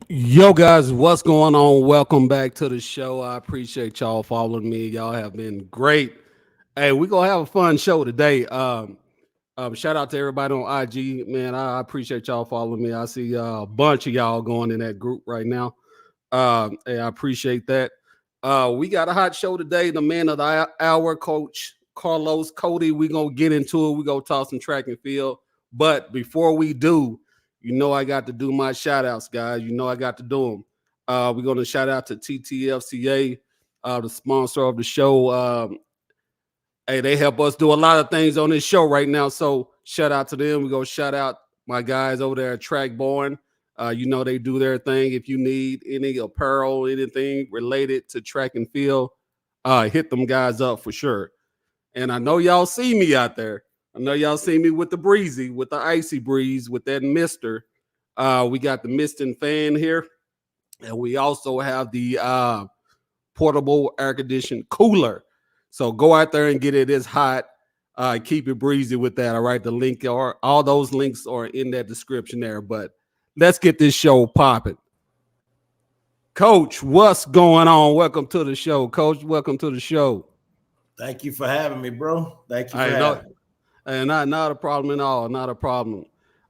Yo, guys, what's going on? Welcome back to the show. I appreciate y'all following me. Y'all have been great. Hey, we're gonna have a fun show today. Shout out to everybody on IG, man. I appreciate y'all following me. I see a bunch of y'all going in that group right now. Hey, I appreciate that. We got a hot show today. The man of the hour, Coach Carlos Codie. We're gonna get into it. We're gonna talk some track and field. But before we do, I got to do my shout outs, guys. I got to do them. We're gonna shout out to TTFCA, the sponsor of the show. Hey, they help us do a lot of things on this show right now. So shout out to them. We're gonna shout out my guys over there at TrackBarn. They do their thing. If you need any apparel, anything related to track and field, hit them guys up for sure. And I know y'all see me out there. I know y'all see me with the breezy, with the IcyBreeze, with that mister. We got the misting fan here. And we also have the portable air conditioned cooler. So go out there and get it. It's hot. Keep it breezy with that. All right. The link or all those links are in that description there. But let's get this show popping. Coach, what's going on? Welcome to the show, Coach. Welcome to the show. Thank you for having me, bro. Thank you for I know, having me. and not a problem at all. Not a problem.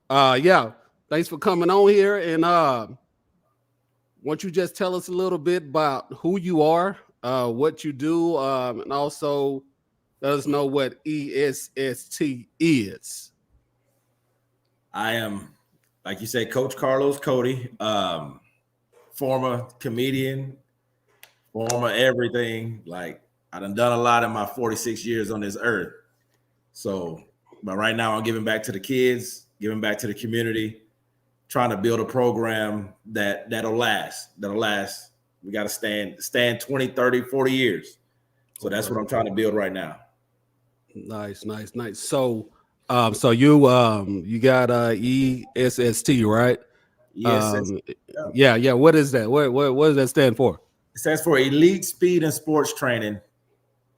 Yeah. Thanks for coming on here. And won't you just tell us a little bit about who you are, what you do, and also let us know what ESST is. I am, like you said, Coach Carlos Codie, former comedian, former everything. Like I done a lot in my 46 years on this earth. So, but right now I'm giving back to the kids, giving back to the community, trying to build a program that'll last. That'll last. We got to stand 20, 30, 40 years. So that's what I'm trying to build right now. Nice, nice, nice. So you got ESST, right? Yes, Yeah. What is that? What does that stand for? it stands for Elite Speed and Sports Training.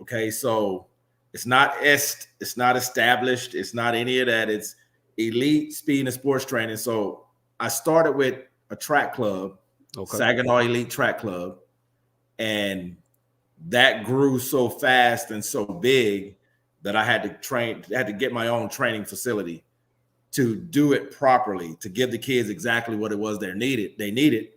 Okay, so it's not established, it's not any of that. It's Elite Speed and Sports Training. So I started with a track club, Okay. Saginaw Elite Track Club, and that grew so fast and so big that I had to get my own training facility to do it properly, to give the kids exactly what it was they needed.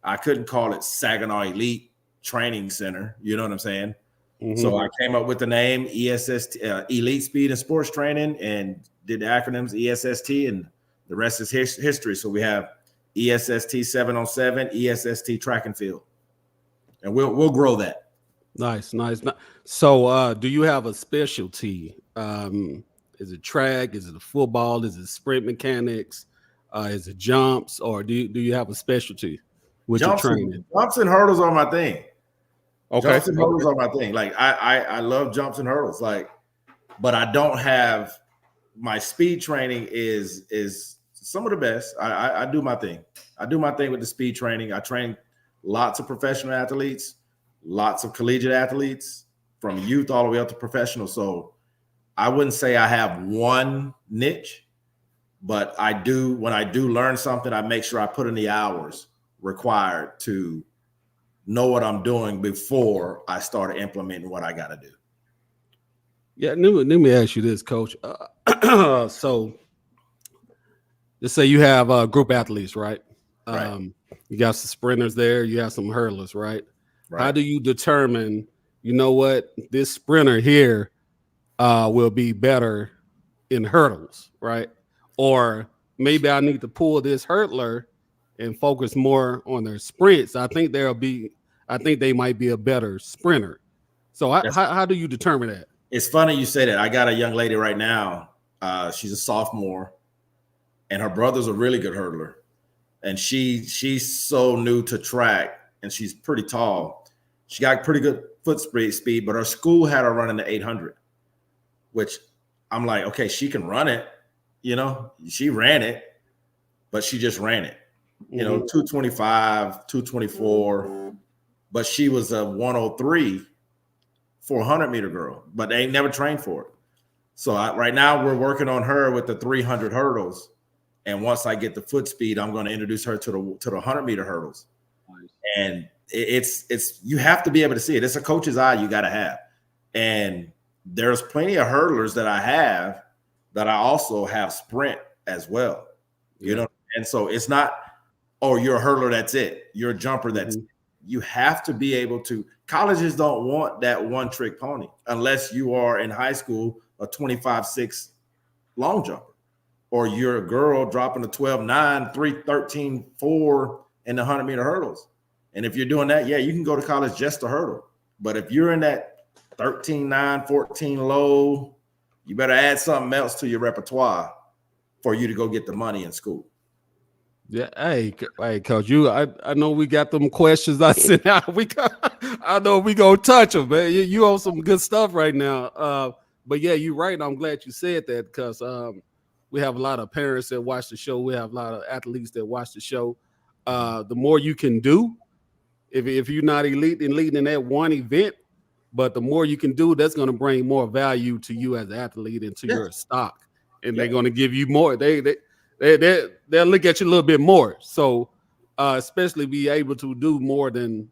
I couldn't call it Saginaw Elite Training Center. You know what I'm saying? Mm-hmm. So I came up with the name ESST, Elite Speed and Sports Training, and did the acronyms ESST, and the rest is history. So we have ESST 707, ESST Track and Field, and we'll grow that. Nice. So, do you have a specialty? Is it track? Is it football? Is it sprint mechanics? Is it jumps? Or do you have a specialty with your training? Jumps and hurdles are my thing. Okay. Jumps and hurdles are my thing. Like I love jumps and hurdles. Like, but I don't have my speed training is some of the best. I do my thing. I do my thing with the speed training. I train lots of professional athletes, lots of collegiate athletes, from youth all the way up to professional. So I wouldn't say I have one niche, but I do. When I do learn something, I make sure I put in the hours required to know what I'm doing before I start implementing what I got to do. Yeah. Let me ask you this, Coach. So, let's say you have group athletes, right? Right. You got some sprinters there. You have some hurdlers, right? How Right. do you determine? You know what, this sprinter here will be better in hurdles, right? Or maybe I need to pull this hurdler and focus more on their sprints. I think they might be a better sprinter. So That's, how do you determine that? it's funny you say that. I got a young lady right now. She's a sophomore, and her brother's a really good hurdler. And she's so new to track, and she's pretty tall. She got pretty good foot speed, but her school had her running the 800, which I'm like, okay, she can run it. You know, she ran it, but she just ran it. You know, 225, 224, but she was a 103 400-meter girl, but they ain't never trained for it. So right now we're working on her with the 300 hurdles, And once I get the foot speed, I'm going to introduce her to the 100-meter hurdles. Nice. And it's you have to be able to see it. It's a coach's eye you got to have. And there's plenty of hurdlers that I have that I also have sprint as well. You know, and so it's not, oh, you're a hurdler, that's it. You're a jumper, that's it. You have to be able to. Colleges don't want that one-trick pony unless you are in high school a 25-6 long jumper, or you're a girl dropping a 12-9, 3-13, 4 in the 100-meter hurdles. And if you're doing that, yeah, you can go to college just to hurdle. But if you're in that 13-9, 14 low, you better add something else to your repertoire for you to go get the money in school. Yeah, hey, Coach, I know we got them questions I sent out. I know we gonna touch them, man. You on some good stuff right now. But yeah, you're right. I'm glad you said that because we have a lot of parents that watch the show. We have a lot of athletes that watch the show. The more you can do, if you're not elite in that one event, but the more you can do, that's going to bring more value to you as an athlete and to your stock, and they're going to give you more. They'll look at you a little bit more. So especially be able to do more than,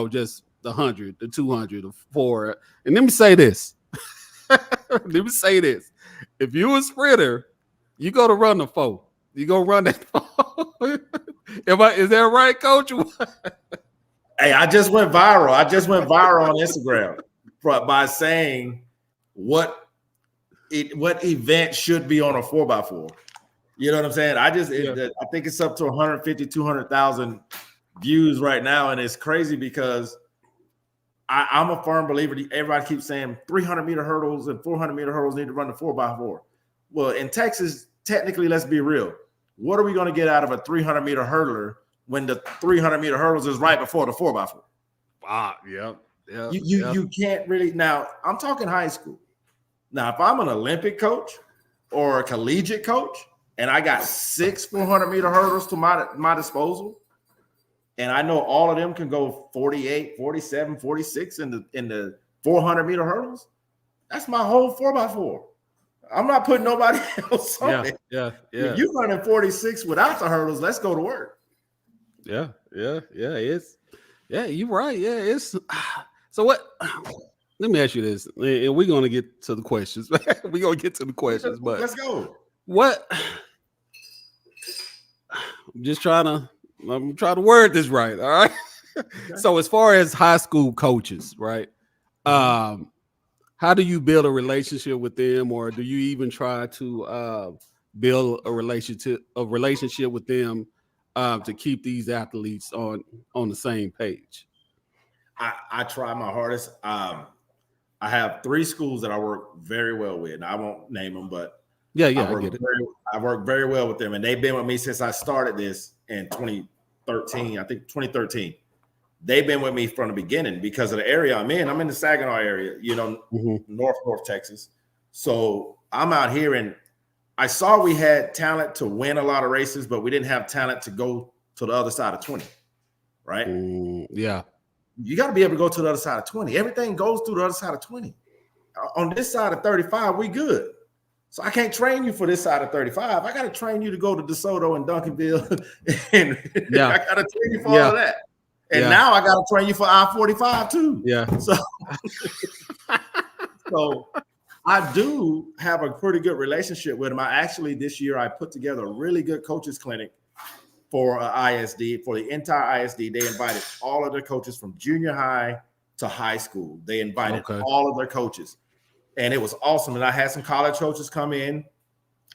just the 100, the 200, the 4. And let me say this. Let me say this. If you're a sprinter, you go to run the 4. You go run that 4. Is that right, Coach? Hey, I just went viral. I just went viral on Instagram by saying what event should be on a 4x4. You know what I'm saying? I think it's up to 150, 200,000 views right now. And it's crazy because I'm a firm believer. Everybody keeps saying 300-meter hurdles and 400-meter hurdles need to run the 4x4. Well, in Texas, technically, let's be real. What are we going to get out of a 300-meter hurdler when the 300-meter hurdles is right before the 4x4? Wow, yeah. You can't really. Now, I'm talking high school. Now, if I'm an Olympic coach or a collegiate coach, and I got 6 400-meter hurdles to my disposal, and I know all of them can go 48, 47, 46 in the 400-meter hurdles, that's my whole 4x4. I'm not putting nobody else on it. Yeah. If you're running 46 without the hurdles, let's go to work. Yeah. You're right. Yeah, it's so what? Let me ask you this, and we're gonna get to the questions. We're gonna get to the questions, but let's go. What? I'm trying to word this right. All right. Okay. So as far as high school coaches, right? How do you build a relationship with them, or do you even try to build a relationship with them to keep these athletes on the same page? I try my hardest. I have 3 schools that I work very well with, and I won't name them, but I get it. I work very well with them, and they've been with me since I started this in 2013. I think 2013. They've been with me from the beginning because of the area I'm in. I'm in the Saginaw area, North Texas. So I'm out here, and I saw we had talent to win a lot of races, but we didn't have talent to go to the other side of 20, right? Yeah. You got to be able to go to the other side of 20. Everything goes through the other side of 20. On this side of 35, we good. So I can't train you for this side of 35. I got to train you to go to DeSoto and Duncanville. And I got to train you for all of that. And now I got to train you for I-45 too. Yeah. So I do have a pretty good relationship with them. This year I put together a really good coaches clinic for ISD, for the entire ISD. They invited all of their coaches from junior high to high school. They invited all of their coaches. And it was awesome. And I had some college coaches come in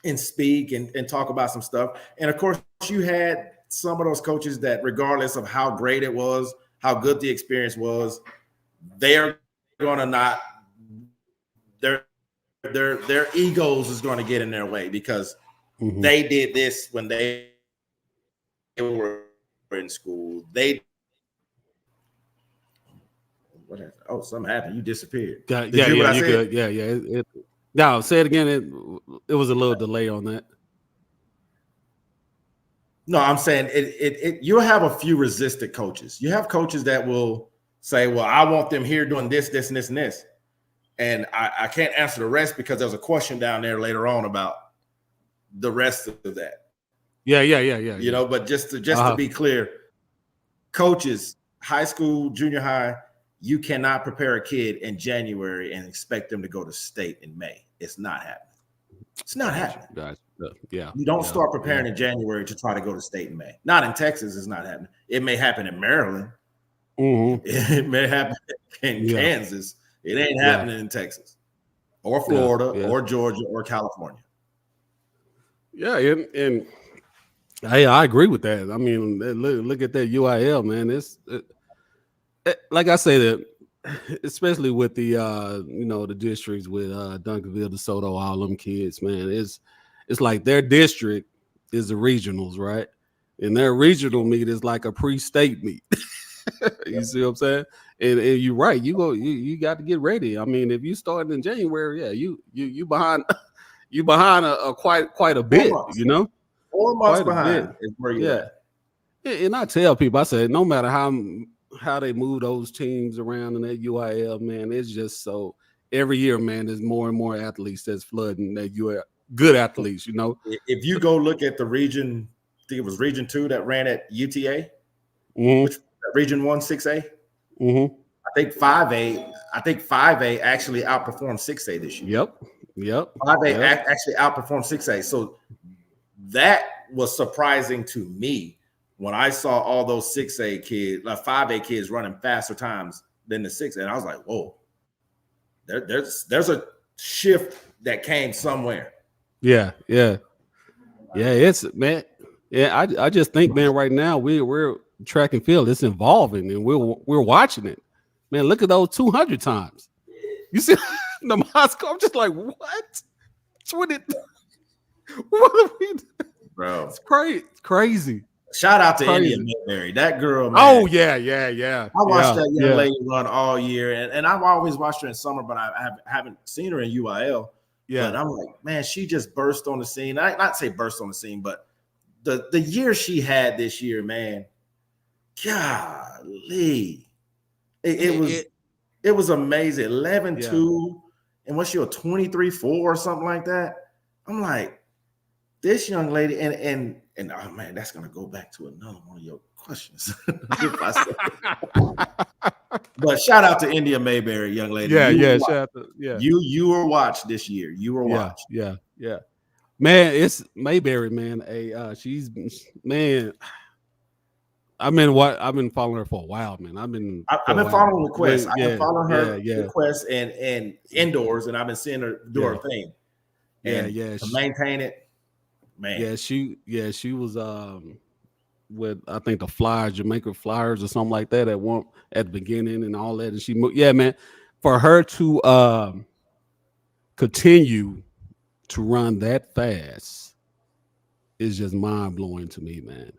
and speak and talk about some stuff. And of course, you had some of those coaches that, regardless of how great it was, how good the experience was, they're going to not, their egos is going to get in their way because they did this when they were in school. Oh, something happened. You disappeared. Good. Yeah. No, say it again. It was a little delay on that. No, I'm saying you'll have a few resistant coaches. You have coaches that will say, well, I want them here doing this, this, and this, and this. And I can't answer the rest because there's a question down there later on about the rest of that. Yeah. You know, but just to be clear, coaches, high school, junior high, you cannot prepare a kid in January and expect them to go to state in May. It's not happening. It's not happening. Gotcha. Yeah. You don't start preparing in January to try to go to state in May. Not in Texas. It's not happening. It may happen in Maryland. Mm-hmm. It may happen in Kansas. It ain't happening in Texas or Florida or Georgia or California. Yeah, and hey, I agree with that. I mean, look at that UIL, man. It's like I say that, especially with the the districts with Duncanville, DeSoto, all them kids, man. It's like their district is the regionals, right? And their regional meet is like a pre-state meet. You see what I'm saying? And you're right. You got to get ready. I mean, if you start in January, you behind you behind a quite a bit, 4 months behind is where you're at. And I tell people, I say, no matter how they move those teams around in that UIL, man, it's just so every year, man, there's more and more athletes that's flooding that UIL, good athletes, you know. If you go look at the region, I think it was Region 2 that ran at UTA, which Region 1, 6A. I think 5A actually outperformed 6A this year. Yep. 5A actually outperformed 6A. So that was surprising to me when I saw all those 6A kids, like 5A kids running faster times than the 6A. And I was like, whoa, there's a shift that came somewhere. Yeah. It's, man. Yeah, I just think, man, right now we're track and field. It's evolving, and we're watching it. Man, look at those 200 times. You see the Moscow? I'm just like, what? 20. What are we doing? Bro? It's crazy. Shout out to India Mayberry. That girl, man. Oh, yeah. I watched that young lady run all year, and I've always watched her in summer, but I haven't seen her in UIL. Yeah. But I'm like, man, she just burst on the scene. Not say burst on the scene, but the year she had this year, man, golly. It was amazing. 11-2, and what's your 23-4 or something like that? I'm like, this young lady, and oh man, that's gonna go back to another one of your questions. But shout out to India Mayberry, young lady. Shout out to You were watched this year. You were watched. Yeah. Man, it's Mayberry, man. She's man. I've been following her for a while, man. I've been following requests. I've been following her requests and indoors, and I've been seeing her do her thing. And to maintain it, man. Yeah, she was with I think the Flyers, Jamaica Flyers or something like that at the beginning and all that. And she moved, man. For her to continue to run that fast is just mind blowing to me, man.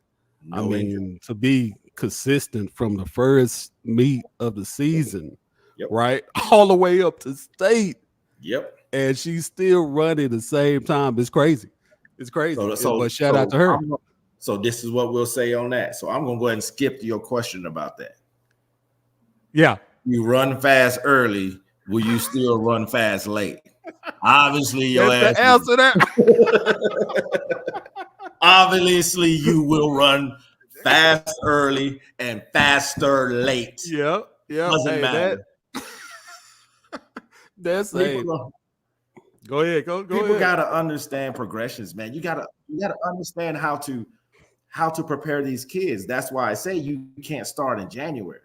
I mean, to be consistent from the first meet of the season, right, all the way up to state. And she's still running the same time. It's crazy. It's crazy. But shout out to her. So this is what we'll say on that. So I'm going to go ahead and skip to your question about that. Yeah. You run fast early. Will you still run fast late? Obviously, your ass. Answer that. Obviously, you will run fast early and faster late. Yeah. Doesn't matter. That's it. Go ahead. People gotta understand progressions, man. You gotta understand how to prepare these kids. That's why I say you can't start in January.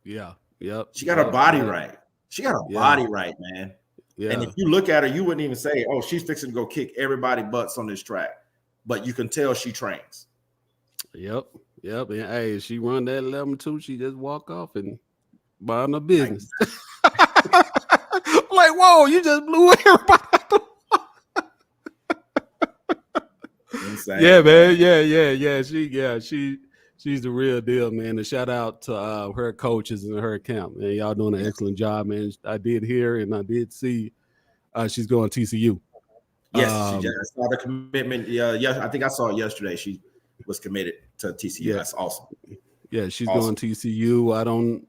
Yeah. Yep. She got her body right. She got her body right, man. Yeah. And if you look at her, you wouldn't even say, "Oh, she's fixing to go kick everybody butts on this track." But you can tell she trains. Yep. And hey, if she run that 11-2, she just walk off and mind her business. Like, whoa, you just blew everybody. Insane. Yeah, man. Yeah. She's the real deal, man. And shout out to her coaches and her camp, man. Y'all doing an excellent job, man. I did hear and I did see she's going to TCU. Yes, she just saw the commitment. I think I saw it yesterday. She was committed to TCU. Yeah. That's awesome. Yeah, she's going to TCU.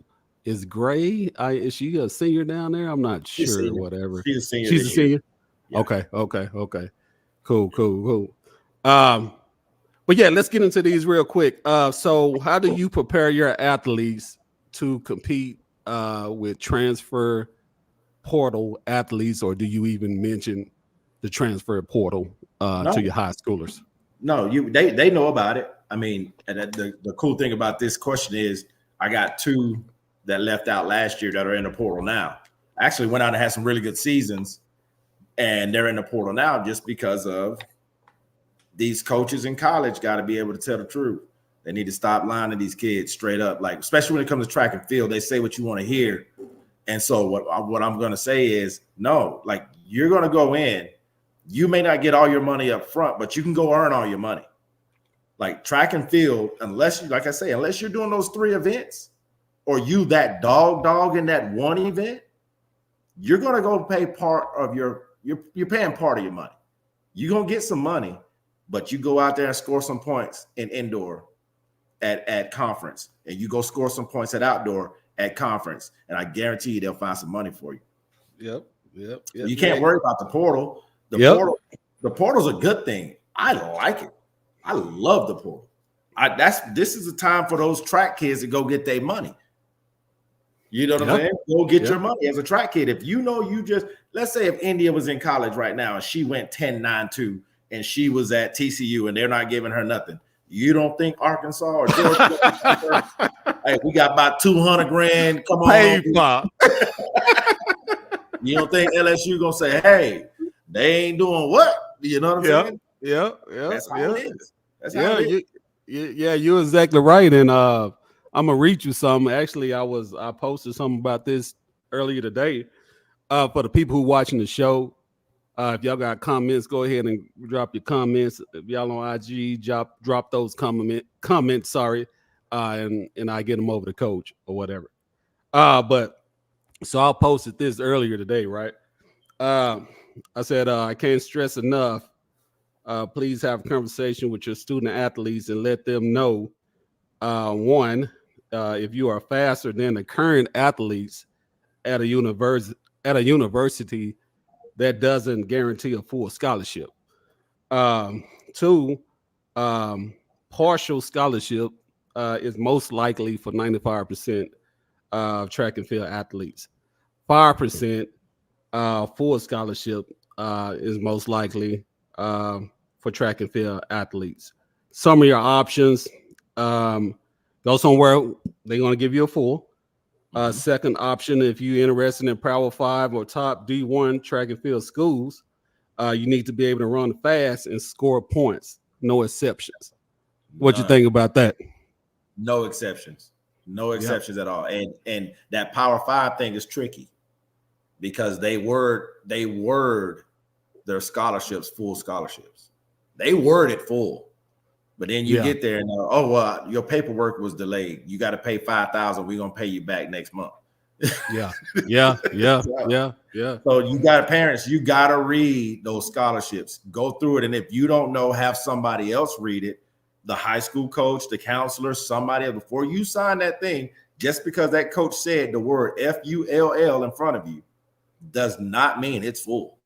Is Gray? Is she a senior down there? I'm not sure. Whatever. She's a senior. She's a senior. Yeah. Okay. Cool. But But yeah, let's get into these real quick. So how do you prepare your athletes to compete with transfer portal athletes, or do you even mention the transfer portal to your high schoolers? No, they know about it. I mean, and the cool thing about this question is I got 2 that left out last year that are in the portal now. I actually went out and had some really good seasons, and they're in the portal now just because of these coaches in college got to be able to tell the truth. They need to stop lying to these kids straight up, like especially when it comes to track and field. They say what you want to hear. And so what I'm going to say is no, like you're going to go in. You may not get all your money up front, but you can go earn all your money. Like track and field, unless you're doing those 3 events or you that dog in that one event, you're going to go pay part of you're paying part of your money. You're going to get some money, but you go out there and score some points in indoor at conference, and you go score some points at outdoor at conference, and I guarantee you they'll find some money for you. Yep. You can't worry about the portal. The portal's a good thing. I like it. I love the portal. This is a time for those track kids to go get their money. You know what I'm saying? Go get your money as a track kid. If you know let's say if India was in college right now and she went 10-9-2 and she was at TCU and they're not giving her nothing. You don't think Arkansas or Georgia? Hey, we got about 200 grand. Come on. You don't think LSU gonna say, hey, they ain't doing what? You know what I'm saying? Yeah. That's how it is. That's how it is. You're exactly right. And I'm gonna read you some. Actually, I posted something about this earlier today. For the people who watching the show, if y'all got comments, go ahead and drop your comments. If y'all on IG, drop those comments. Sorry, and I get them over to coach or whatever. But so I posted this earlier today, right? I said I can't stress enough. Please have a conversation with your student athletes and let them know. One, if you are faster than the current athletes at a university, that doesn't guarantee a full scholarship. 2, partial scholarship is most likely for 95% of track and field athletes. 5% full scholarship is most likely for track and field athletes. Some of your options, go somewhere, they're going to give you a full. Second option, if you're interested in Power 5 or top D1 track and field schools, you need to be able to run fast and score points. No exceptions. What you think about that? No exceptions. No exceptions at all. And that Power 5 thing is tricky because they word their scholarships full scholarships. They word it full. But then you get there and your paperwork was delayed. You got to pay $5,000. We're gonna pay you back next month. Yeah. So you got parents, you got to read those scholarships, go through it, and if you don't know, have somebody else read it. The high school coach, the counselor, somebody before you sign that thing. Just because that coach said the word FULL in front of you does not mean it's full.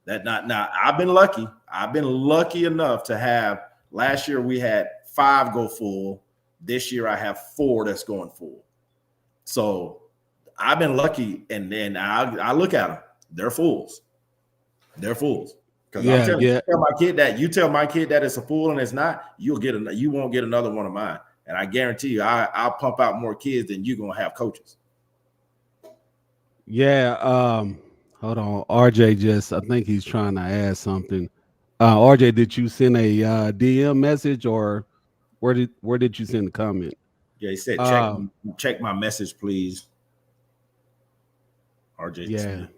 Now I've been lucky. I've been lucky enough to have. Last year we had 5 go full. This year I have 4 that's going full. So I've been lucky, and then I look at them. They're fools. They're fools. Because you tell my kid that it's a fool and it's not, you won't get another one of mine. And I guarantee you, I'll pump out more kids than you're gonna have coaches. Yeah. Hold on. RJ I think he's trying to add something. RJ, did you send a DM message, or where did you send the comment? Yeah, he said check my message, please. RJ.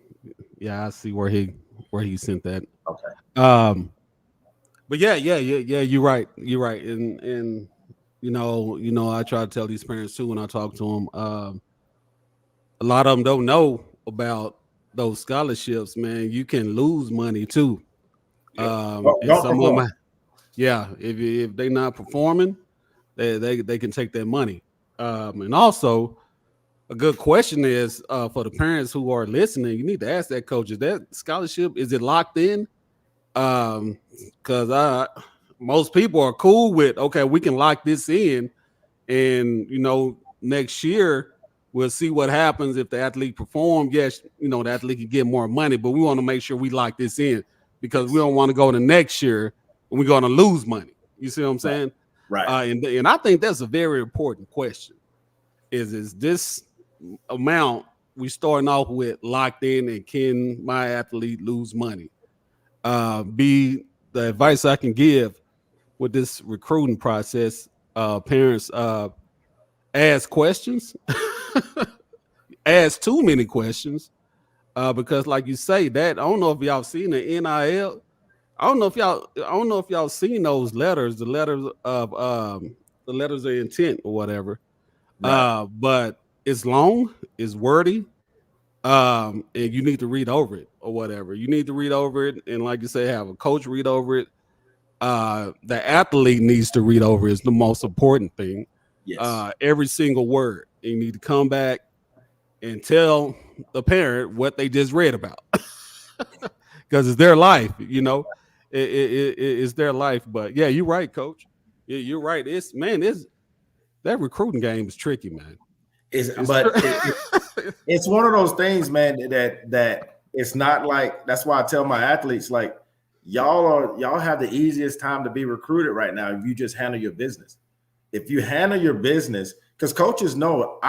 Yeah, I see where he sent that. Okay. But yeah, you're right. And I try to tell these parents too when I talk to them. A lot of them don't know about those scholarships, man. You can lose money too. If they're not performing, they can take their money. And also, a good question is for the parents who are listening, you need to ask that coach, is that scholarship, is it locked in? Because most people are cool with, okay, we can lock this in, and next year we'll see what happens if the athlete performs. Yes, the athlete can get more money, but we want to make sure we lock this in because we don't want to go to next year and we're going to lose money. You see what I'm saying? Right. And I think that's a very important question. Is this amount we starting off with locked in, and can my athlete lose money? Be the advice I can give with this recruiting process. Parents ask questions, ask too many questions, because like you say, that I don't know if y'all seen the NIL. I don't know if y'all seen those letters, the letters of intent or whatever. Right. But it's long, it's wordy, and you need to read over it or whatever. You need to read over it, and like you say, have a coach read over it. The athlete needs to read over is the most important thing. Yes. Every single word. You need to come back and tell the parent what they just read about, because it's their life. It's their life. But yeah, you're right, Coach. You're right. It's that recruiting game is tricky, man. It's one of those things, man, that it's not like, that's why I tell my athletes, like, y'all have the easiest time to be recruited right now if you just handle your business. If you handle your business, because coaches know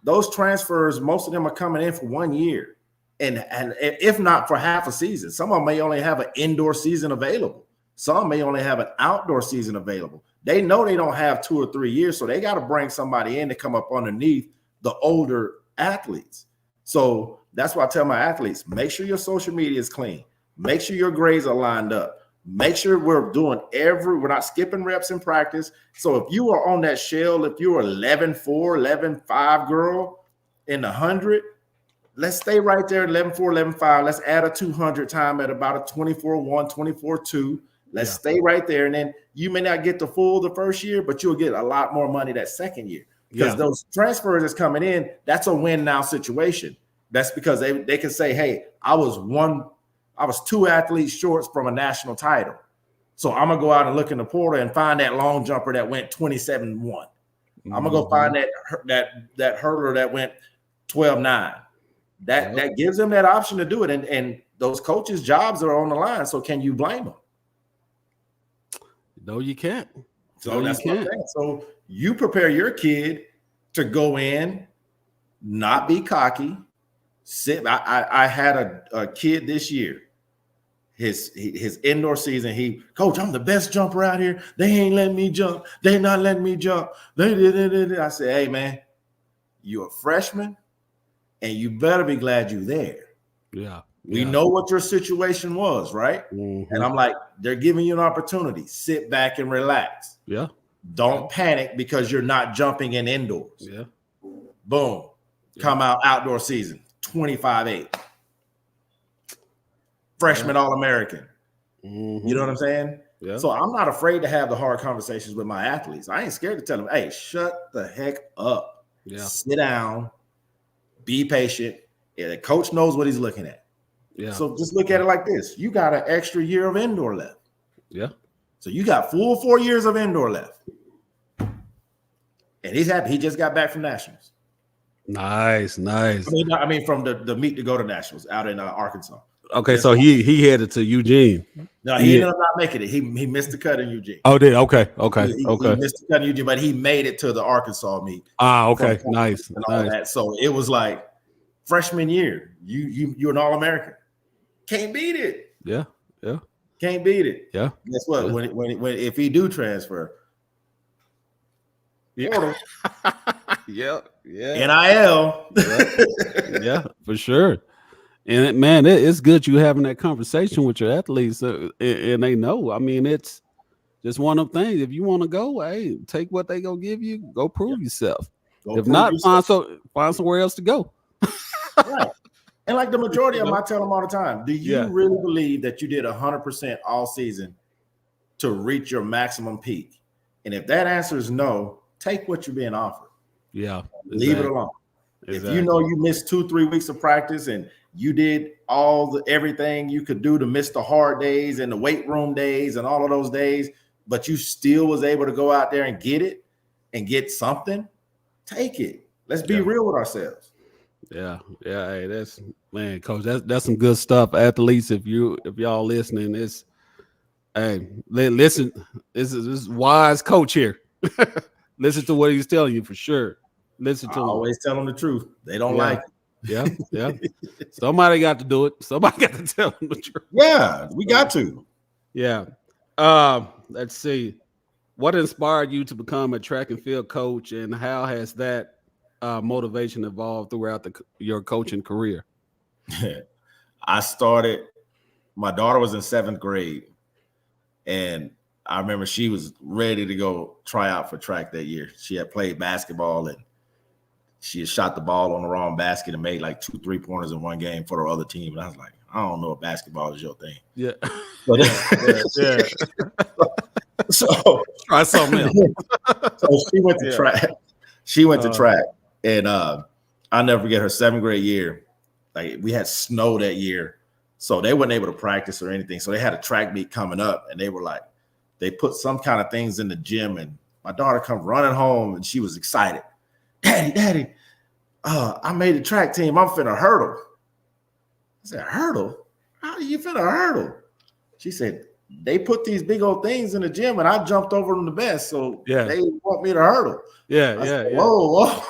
those transfers, most of them are coming in for 1 year, and if not for half a season. Some of them may only have an indoor season available. Some may only have an outdoor season available. They know they don't have 2 or 3 years, so they got to bring somebody in to come up underneath the older athletes. So that's why I tell my athletes, make sure your social media is clean. Make sure your grades are lined up. Make sure we're not skipping reps in practice. So if you are on that shell, if you're 11-4, 11-5 girl in the 100, let's stay right there, 11-4, 11-5. Let's add a 200 time at about a 24-1, 24-2. Let's stay right there. And then you may not get the full the first year, but you'll get a lot more money that second year. Because those transfers that's coming in, that's a win now situation. That's because they can say, hey, I was 2 athletes short from a national title. So I'm gonna go out and look in the portal and find that long jumper that went 27-1. I'm gonna go find that hurdler that went 12-9. That gives them that option to do it. And those coaches' jobs are on the line. So can you blame them? No, you can't. So that's what I'm saying. So you prepare your kid to go in, not be cocky. I had a kid this year. His indoor season, coach, I'm the best jumper out here. They ain't letting me jump. They not letting me jump. I said, hey, man, you're a freshman, and you better be glad you're there. Yeah. We know what your situation was, right? Mm-hmm. And I'm like, they're giving you an opportunity. Sit back and relax. Yeah. Don't panic because you're not jumping in indoors. Yeah. Boom. Yeah. Come out outdoor season, 25-8. Freshman All-American. Mm-hmm. You know what I'm saying? Yeah. So I'm not afraid to have the hard conversations with my athletes. I ain't scared to tell them, hey, shut the heck up. Yeah. Sit down. Be patient. Yeah, the coach knows what he's looking at. Yeah. So just look at it like this. You got an extra year of indoor left. Yeah. So you got full 4 years of indoor left. And he's happy. He just got back from Nationals. Nice. I mean from the meet to go to Nationals out in Arkansas. Okay, so he headed to Eugene. No, he ended up not making it. He missed the cut in Eugene. Oh, did okay. He missed the cut in Eugene, but he made it to the Arkansas meet. Okay, nice. And all that. So it was like freshman year. You're an All-American. Can't beat it. Yeah. Can't beat it. Yeah. Guess what? Yeah. When if he do transfer, yeah. NIL. Yeah, for sure. And man, it's good you having that conversation with your athletes, and they know. I mean, it's just one of them things. If you want to go, hey, take what they gonna give you. Go prove yourself. If not, find somewhere else to go. Right. And like the majority of them, I tell them all the time, do you really believe that you did 100% all season to reach your maximum peak? And if that answer is no, take what you're being offered. Yeah. Leave it alone. Exactly. If you know you missed 2-3 weeks of practice and you did everything you could do to miss the hard days and the weight room days and all of those days, but you still was able to go out there and get it and get something, take it. Let's be real with ourselves. Yeah. Hey, that's man, coach. That's some good stuff. Athletes, if y'all listening, it's hey, listen. This is wise coach here. Listen to what he's telling you for sure. Listen to him. Always tell them the truth. They don't like it. Yeah. Somebody got to do it. Somebody got to tell them the truth. Yeah, we got to. Yeah. Let's see. What inspired you to become a track and field coach, and how has that motivation evolved throughout your coaching career? I started. My daughter was in 7th grade, and I remember she was ready to go try out for track that year. She had played basketball, and she had shot the ball on the wrong basket and made like 2 3-pointers in one game for the other team. And I was like, I don't know if basketball is your thing. Yeah. But yeah. So try something else. So she went to track. She went to track, and I'll never forget her 7th grade year. Like, we had snow that year, so they weren't able to practice or anything. So they had a track meet coming up, and they were like, they put some kind of things in the gym, and my daughter come running home, and she was excited. Daddy, I made a track team. I'm finna hurdle. I said, hurdle? How are you finna hurdle? She said, they put these big old things in the gym, and I jumped over them the best, so they want me to hurdle. I said, whoa.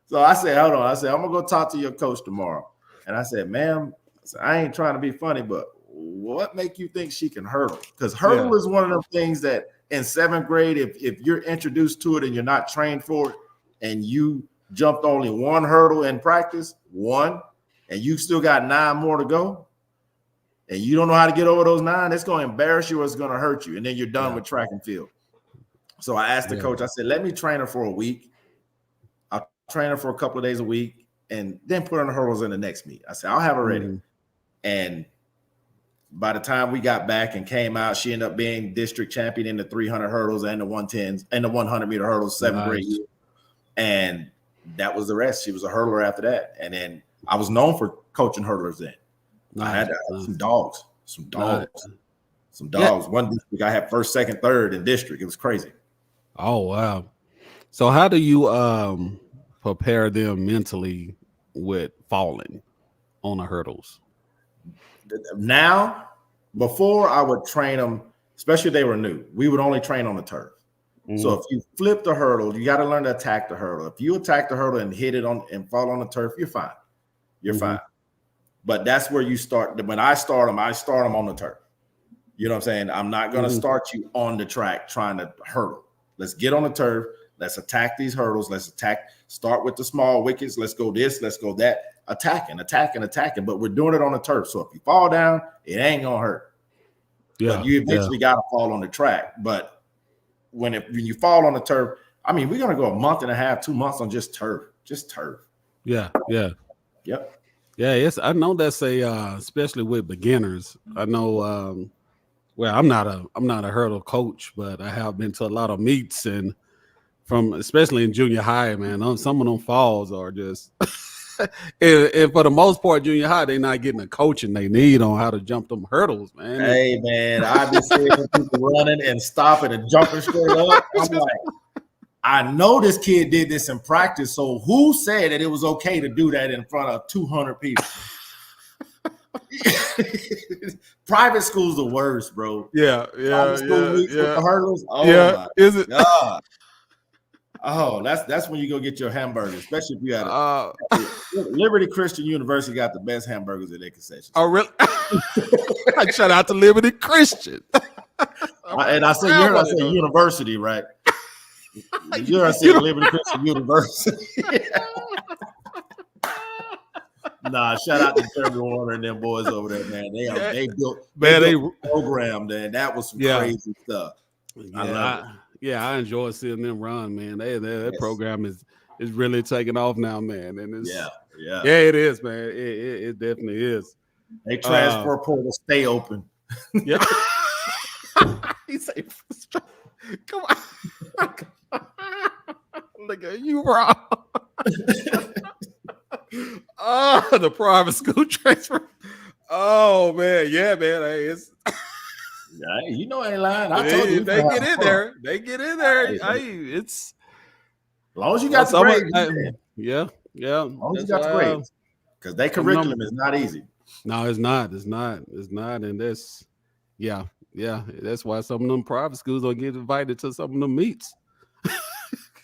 So I said, hold on. I said, I'm gonna go talk to your coach tomorrow. And I said, ma'am, I ain't trying to be funny, but what make you think she can hurdle? Because hurdle is one of those things that in 7th grade, if you're introduced to it and you're not trained for it, and you jumped only 1 hurdle in practice, and you still got 9 more to go, and you don't know how to get over those 9, it's going to embarrass you or it's going to hurt you. And then you're done with track and field. So I asked the coach, I said, let me train her for a week. I'll train her for a couple of days a week, and then put on the hurdles in the next meet. I said, I'll have her ready. And by the time we got back and came out, she ended up being district champion in the 300 hurdles and the 110s and the 100-meter hurdles, 7th grade year. And that was the rest. She was a hurdler after that. And then I was known for coaching hurdlers then. I had some dogs. One district, I had 1st, 2nd, 3rd in district. It was crazy. Oh, wow. So how do you prepare them mentally with falling on the hurdles? Now, before I would train them, especially if they were new, we would only train on the turf. So if you flip the hurdle, you got to learn to attack the hurdle. If you attack the hurdle and hit it on and fall on the turf, you're fine. You're fine. But that's where you start. When I start them on the turf. You know what I'm saying? I'm not going to start you on the track trying to hurdle. Let's get on the turf. Let's attack these hurdles. Start with the small wickets. Let's go this. Let's go that. Attacking. But we're doing it on the turf. So if you fall down, it ain't going to hurt. Yeah. But you eventually got to fall on the track. But when you fall on the turf, I mean, we're going to go a month and a half, 2 months on just turf. Yeah. Yep. Yeah, yes, I know that's especially with beginners. I know. Well, I'm not a hurdle coach, but I have been to a lot of meets, and especially in junior high, man. Some of them falls are just, and for the most part, junior high, they're not getting the coaching they need on how to jump them hurdles, man. Hey, man, I've been seeing people running and stopping and jumping straight up. I'm like, I know this kid did this in practice, so who said that it was okay to do that in front of 200 people? Private school's the worst, bro. Yeah. With the hurdles. Oh, my is it? God. Oh, that's when you go get your hamburger, especially if you got Liberty Christian University got the best hamburgers in their concessions. Oh, really? I shout out to Liberty Christian. And I say university, right? You're saying Liberty Christian University. Nah, shout out to Jeremy Warner and them boys over there, man. They built a program, man. That was some crazy stuff. I enjoy seeing them run, man. That program is really taking off now, man. And it's it is, man. It definitely is. They transfer portal stay open. Yeah. He say, come on. Look at you, bro. Oh, the private school transfer. Oh man, yeah, man. Hey, You know, I ain't lying. I told you they get in there. They get in there. It's as long as you got the grades. Yeah. As long as you got the grades, because their curriculum is not easy. No, it's not. And that's that's why some of them private schools don't get invited to some of them meets.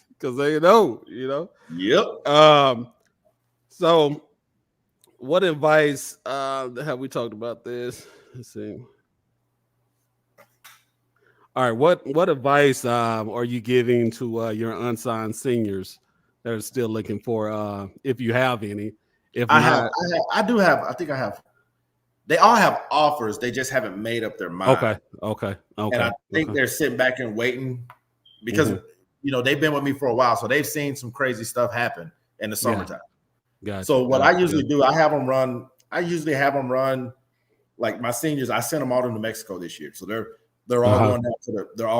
Because they know, Yep. So what advice have we talked about this? Let's see. All right, what advice are you giving to your unsigned seniors that are still looking for, if you have any? If I think I have. They all have offers. They just haven't made up their mind. Okay. And I think they're sitting back and waiting because they've been with me for a while, so they've seen some crazy stuff happen in the summertime. Gotcha. So what I usually do, I usually have them run like my seniors. I sent them all to New Mexico this year, so they're all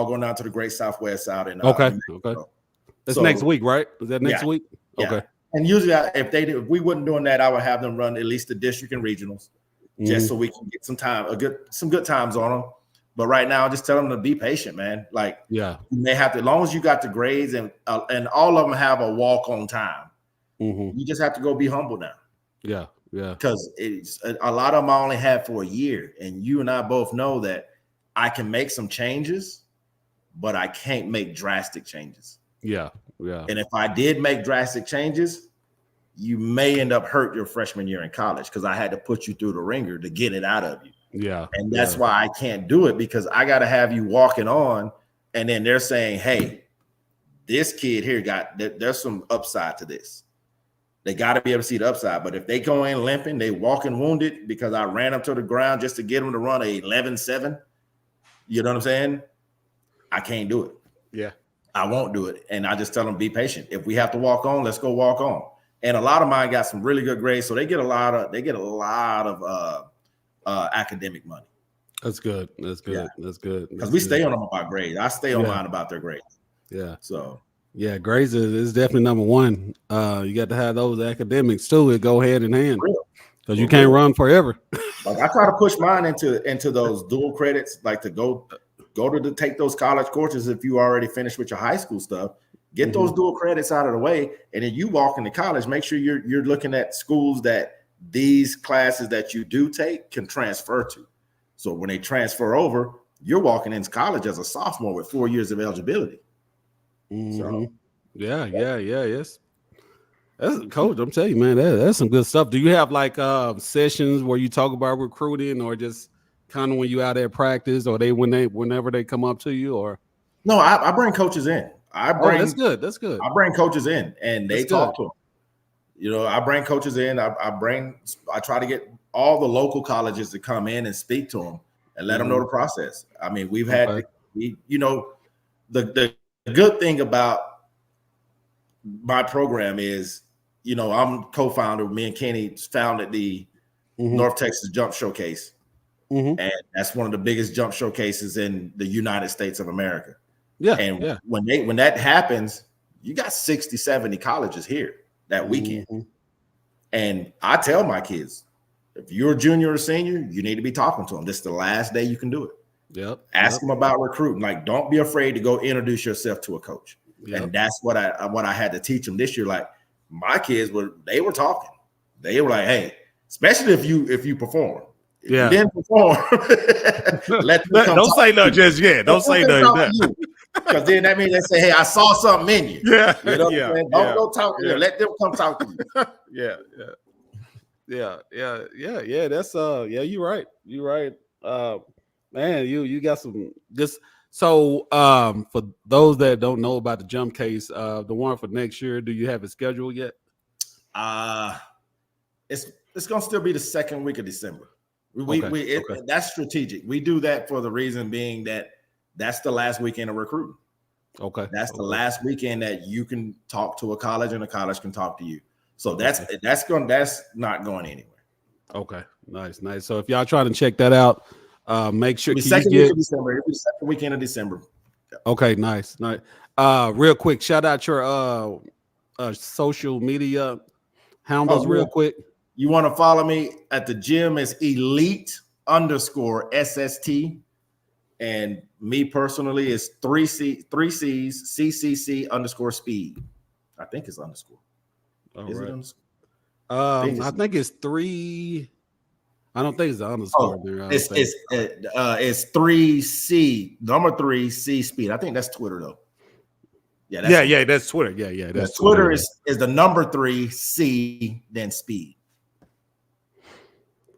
going down to the Great Southwest out in okay. That's next week, right? Is that next week? Yeah. Okay. And usually, if we wasn't doing that, I would have them run at least the district and regionals, just so we can get some good times on them. But right now, I just tell them to be patient, man. Like, you may have to, as long as you got the grades and all of them have a walk on time. You just have to go be humble now. Yeah. Because it's a lot of them I only had for a year, and you and I both know that I can make some changes, but I can't make drastic changes. Yeah. And if I did make drastic changes, you may end up hurt your freshman year in college because I had to put you through the ringer to get it out of you. Yeah. And that's why I can't do it, because I got to have you walking on, and then they're saying, hey, this kid here there's some upside to this. They got to be able to see the upside. But if they go in limping, they walking wounded because I ran them to the ground just to get them to run a 11-7, you know what I'm saying? I can't do it. Yeah. I won't do it. And I just tell them, be patient. If we have to walk on, let's go walk on. And a lot of mine got some really good grades, so they get a lot of academic money. That's good. Because we stay on them about grades. I stay on mine about their grades. Yeah. So grades is definitely number one. You got to have those academics too. It go hand in hand because you can't run forever. Like I try to push mine into those dual credits, like to go to take those college courses if you already finished with your high school stuff. Get those dual credits out of the way, and then you walk into college. Make sure you're looking at schools that these classes that you do take can transfer to. So when they transfer over, you're walking into college as a sophomore with 4 years of eligibility. So, yes. That's coach. I'm telling you, man, that's some good stuff. Do you have like sessions where you talk about recruiting, or just kind of when you out at practice, or whenever they come up to you, or? No, I bring coaches in. That's good. I bring coaches in and they talk to them. I bring coaches in. I try to get all the local colleges to come in and speak to them and let them know the process. I mean, we've had, the good thing about my program is, I'm co-founder. Me and Kenny founded the North Texas Jump Showcase. And that's one of the biggest jump showcases in the United States of America. When that happens, you got 60, 70 colleges here that weekend. And I tell my kids, if you're a junior or senior, you need to be talking to them. This is the last day you can do it. Ask them about recruiting. Like, don't be afraid to go introduce yourself to a coach. And that's what I had to teach them this year. Like, my kids were talking. They were like, hey, especially if you perform. If you didn't perform, don't say no just yet. Don't say no. Because then that means they say, hey, I saw something in you. Don't go talk to them. Let them come talk to you. That's you're right. Man, you got some this. So for those that don't know about the jump case, the one for next year, do you have it scheduled yet? It's gonna still be the second week of December. That's strategic. We do that for the reason being that that's the last weekend of recruiting. That's the last weekend that you can talk to a college and a college can talk to you. So that's not going anywhere. Okay, nice. So if y'all trying to check that out, make sure second week of December. It'll be second weekend of December. Okay, nice. Real quick, shout out your social media handles real quick. You want to follow me at the gym is elite_SST. And me personally is 3C's CCC_speed. I think it's underscore. All Is right. it underscore? I think it's 3. I don't think it's the underscore there. It's 3C, number 3C speed. I think that's Twitter though. Yeah, that's Twitter. Yeah, that's Twitter is the number 3C, then speed.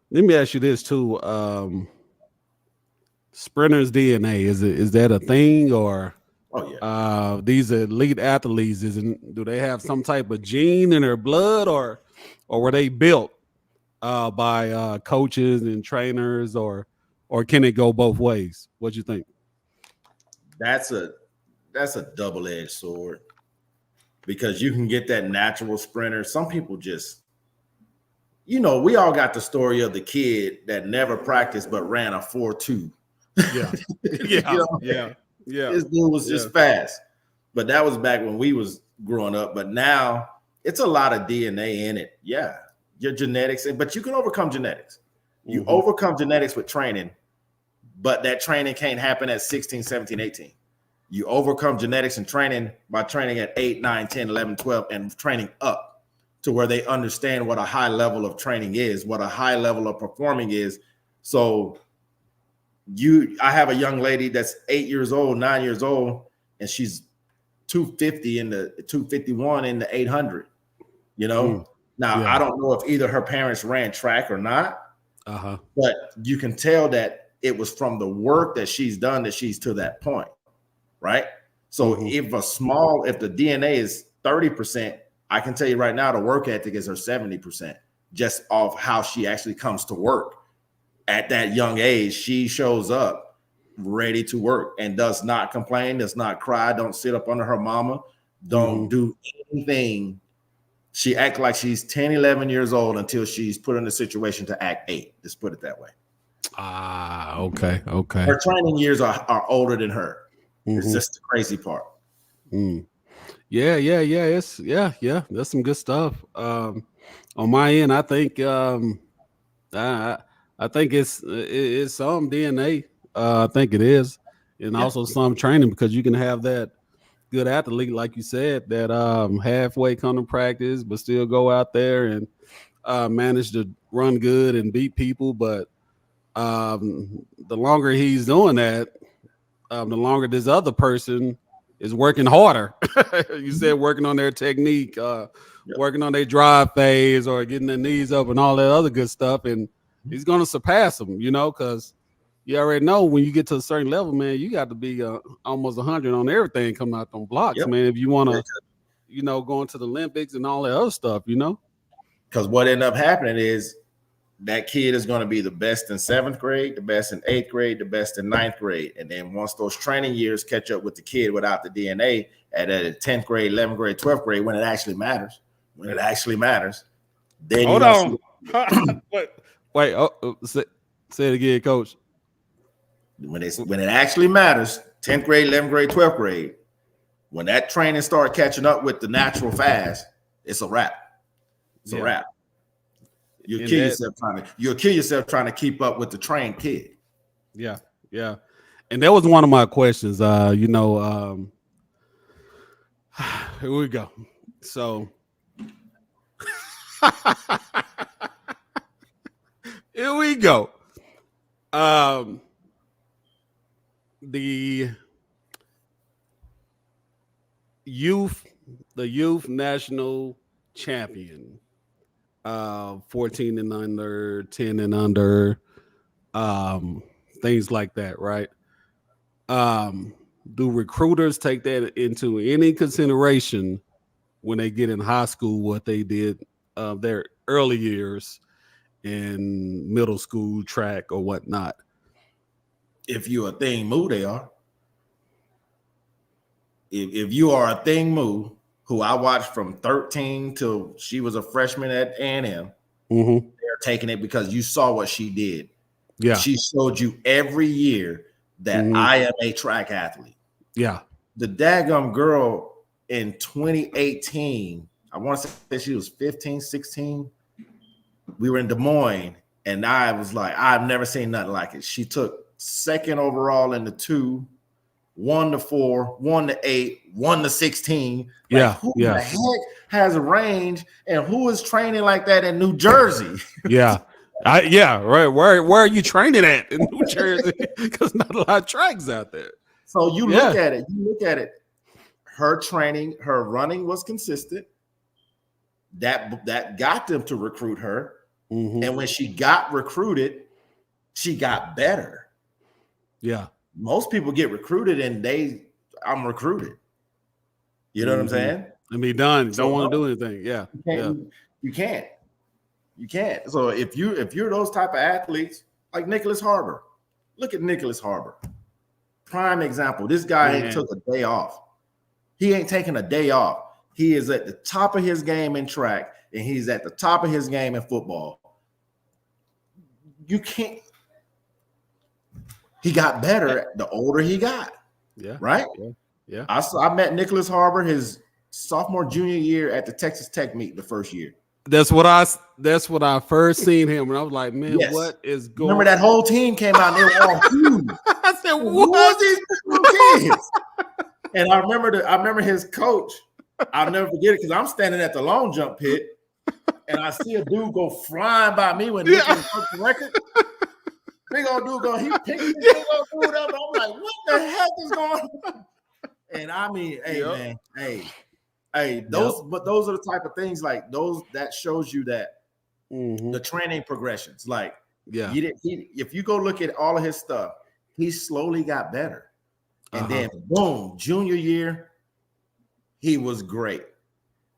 Let me ask you this too. Sprinters DNA, is that a thing, or these elite athletes, do they have some type of gene in their blood, or were they built by coaches and trainers, or can it go both ways? What you think? That's a double-edged sword, because you can get that natural sprinter. Some people just, we all got the story of the kid that never practiced but ran a 4.2. Yeah. This dude was just fast. But that was back when we was growing up. But now it's a lot of DNA in it. Yeah, your genetics, but you can overcome genetics. You overcome genetics with training, but that training can't happen at 16, 17, 18. You overcome genetics and training by training at 8, 9, 10, 11, 12, and training up to where they understand what a high level of training is, what a high level of performing is. So I have a young lady that's 8 years old, 9 years old, and she's 250 in the 251 in the 800. Now I don't know if either her parents ran track or not, but you can tell that it was from the work that she's done that she's to that point, right? So if the DNA is 30%, I can tell you right now the work ethic is her 70%, just off how she actually comes to work. At that young age, she shows up ready to work and does not complain, does not cry, don't sit up under her mama, don't do anything. She acts like she's 10, 11 years old until she's put in a situation to act 8. Let's put it that way. Okay. Her training years are older than her. It's just the crazy part. Yeah. That's some good stuff. On my end, I think I think it's some DNA. I think it is, and also some training, because you can have that good athlete, like you said, that halfway come to practice, but still go out there and manage to run good and beat people. But the longer he's doing that, the longer this other person is working harder. You said working on their technique, working on their drive phase, or getting their knees up and all that other good stuff. And he's going to surpass them, because you already know when you get to a certain level, man, you got to be almost 100 on everything coming out on blocks, man, if you want to, go into the Olympics and all that other stuff, Because what ended up happening is that kid is going to be the best in 7th grade, the best in 8th grade, the best in 9th grade. And then once those training years catch up with the kid without the DNA at 10th grade, 11th grade, 12th grade, when it actually matters, then hold on. Wait, say it again, Coach. When it actually matters, 10th grade, 11th grade, 12th grade, when that training starts catching up with the natural fast, it's a wrap. It's a wrap. You'll kill yourself trying to keep up with the trained kid. Yeah. And that was one of my questions. Here we go. So here we go. The youth national champion, 14 and under, 10 and under, things like that, right? Do recruiters take that into any consideration when they get in high school, what they did their early years in middle school track or whatnot? If you're a thing moo, they are. If you are a thing moo, who I watched from 13 till she was a freshman at A&M, they're taking it because you saw what she did. Yeah, she showed you every year that I am a track athlete. Yeah, the daggum girl in 2018, I want to say she was 15, 16. We were in Des Moines, and I was like, I've never seen nothing like it. She took second overall in the 2, 1 to 4, 1 to 8, 1 to 16. Like, who the heck has range and who is training like that in New Jersey? Yeah. Right. Where are you training at in New Jersey? Because not a lot of tracks out there. So you look at it. Her training, her running was consistent. That got them to recruit her. Mm-hmm. And when she got recruited, she got better. Yeah. Most people get recruited and I'm recruited. You know what I'm saying? And be done. Don't want to do anything. Yeah. You can't. So if you're those type of athletes, like Nicholas Harbor, look at Nicholas Harbor. Prime example. This guy ain't took a day off. He ain't taking a day off. He is at the top of his game in track, and he's at the top of his game in football. You can't. He got better the older he got. Yeah. Right? Yeah. I met Nicholas Harbor his sophomore, junior year at the Texas Tech meet the first year. That's what I first seen him, and I was like, man, what is going on? Remember that whole team came out and they were all huge. I said, who are these kids? And I remember his coach. I'll never forget it because I'm standing at the long jump pit and I see a dude go flying by me when Nick broke the record. Big old dude he picked this big old dude up. And I'm like, what the heck is going on? And I mean, man, but those are the type of things like those that shows you that the training progressions. Like, if you go look at all of his stuff, he slowly got better. And then boom, junior year, he was great.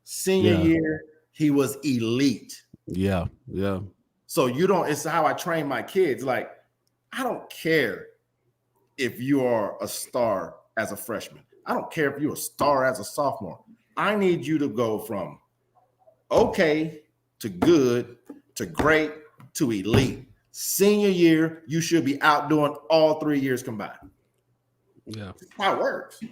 Senior year, he was elite. Yeah. So it's how I train my kids. Like, I don't care if you are a star as a freshman. I don't care if you're a star as a sophomore. I need you to go from okay to good to great to elite. Senior year, you should be outdoing all 3 years combined. Yeah. That's how it works.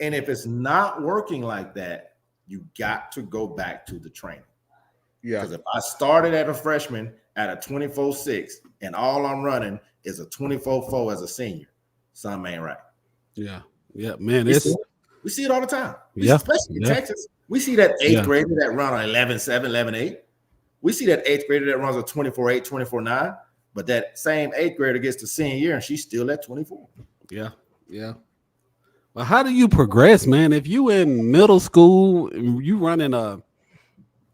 And if it's not working like that, you got to go back to the training. Yeah. Because if I started at a freshman at a 24.6 and all I'm running is a 24.4 as a senior, something ain't right. Yeah. Yeah, man. We see it all the time. Especially in Texas. We see that 8th grader that run on 11.7, 11.8. We see that 8th grader that runs a 24.8, 24.9. But that same 8th grader gets to senior year and she's still at 24. Yeah. Well, how do you progress, man? If you in middle school and you running a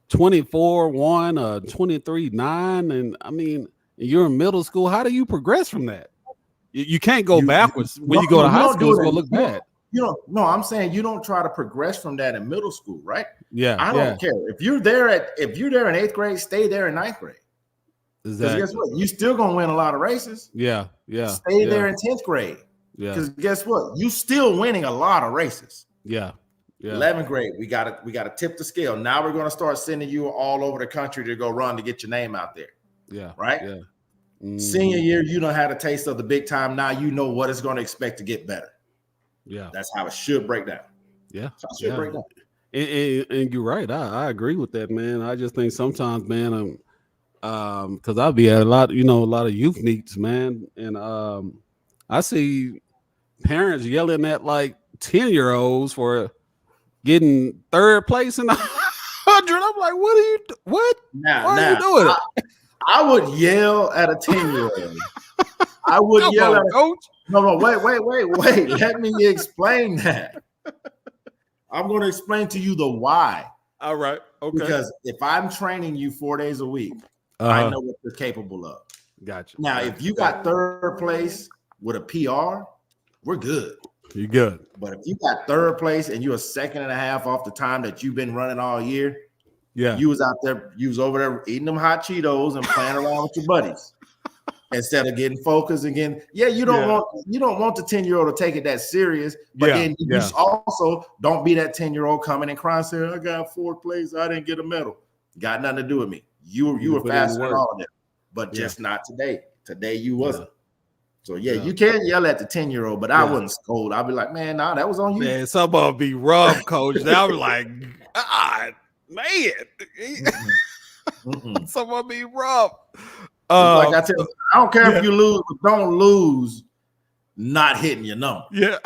24.1, a 23.9, and I mean you're in middle school, how do you progress from that? You can't go backwards. When you go to high school, it's gonna look bad. No, I'm saying you don't try to progress from that in middle school, right? Yeah. I don't care. If you're there in 8th grade, stay there in 9th grade. Because guess what? You still gonna win a lot of races. Yeah. Stay there in 10th grade. Yeah. Because guess what? You still winning a lot of races. Yeah. 11th grade, we gotta tip the scale. Now we're gonna start sending you all over the country to go run to get your name out there. Yeah. Right? Yeah. Senior year, you don't have a taste of the big time. Now you know what it's going to expect to get better. Yeah. That's how it should break down. Yeah. That's how it should break down. And you're right. I agree with that, man. I just think sometimes, man, because I'll be at a lot of youth meets, man. And I see parents yelling at like 10-year-olds for getting 3rd place in 100. I'm like, what? Why are you doing it? I would yell at a 10-year-old. I would yell at coach. No, wait. Let me explain that. I'm going to explain to you the why. All right. Okay. Because if I'm training you 4 days a week, I know what you're capable of. Gotcha. Now, if you got 3rd place with a PR, we're good. You're good. But if you got 3rd place and you're a second and a half off the time that you've been running all year, you was out there, you was over there eating them hot Cheetos and playing around with your buddies instead of getting focused again. Yeah, you don't want the 10-year-old to take it that serious, but then you also don't be that 10-year-old coming and crying saying, I got 4th place, I didn't get a medal. Got nothing to do with me. You were faster than all of them, but just not today. Today you wasn't. So you can yell at the 10-year-old, but I wouldn't scold. I'd be like, man, nah, that was on you. Man, somebody be rough, coach. I was like, God, man. Someone be rough. It's like I tell you, I don't care if you lose, but don't lose not hitting your number. Yeah.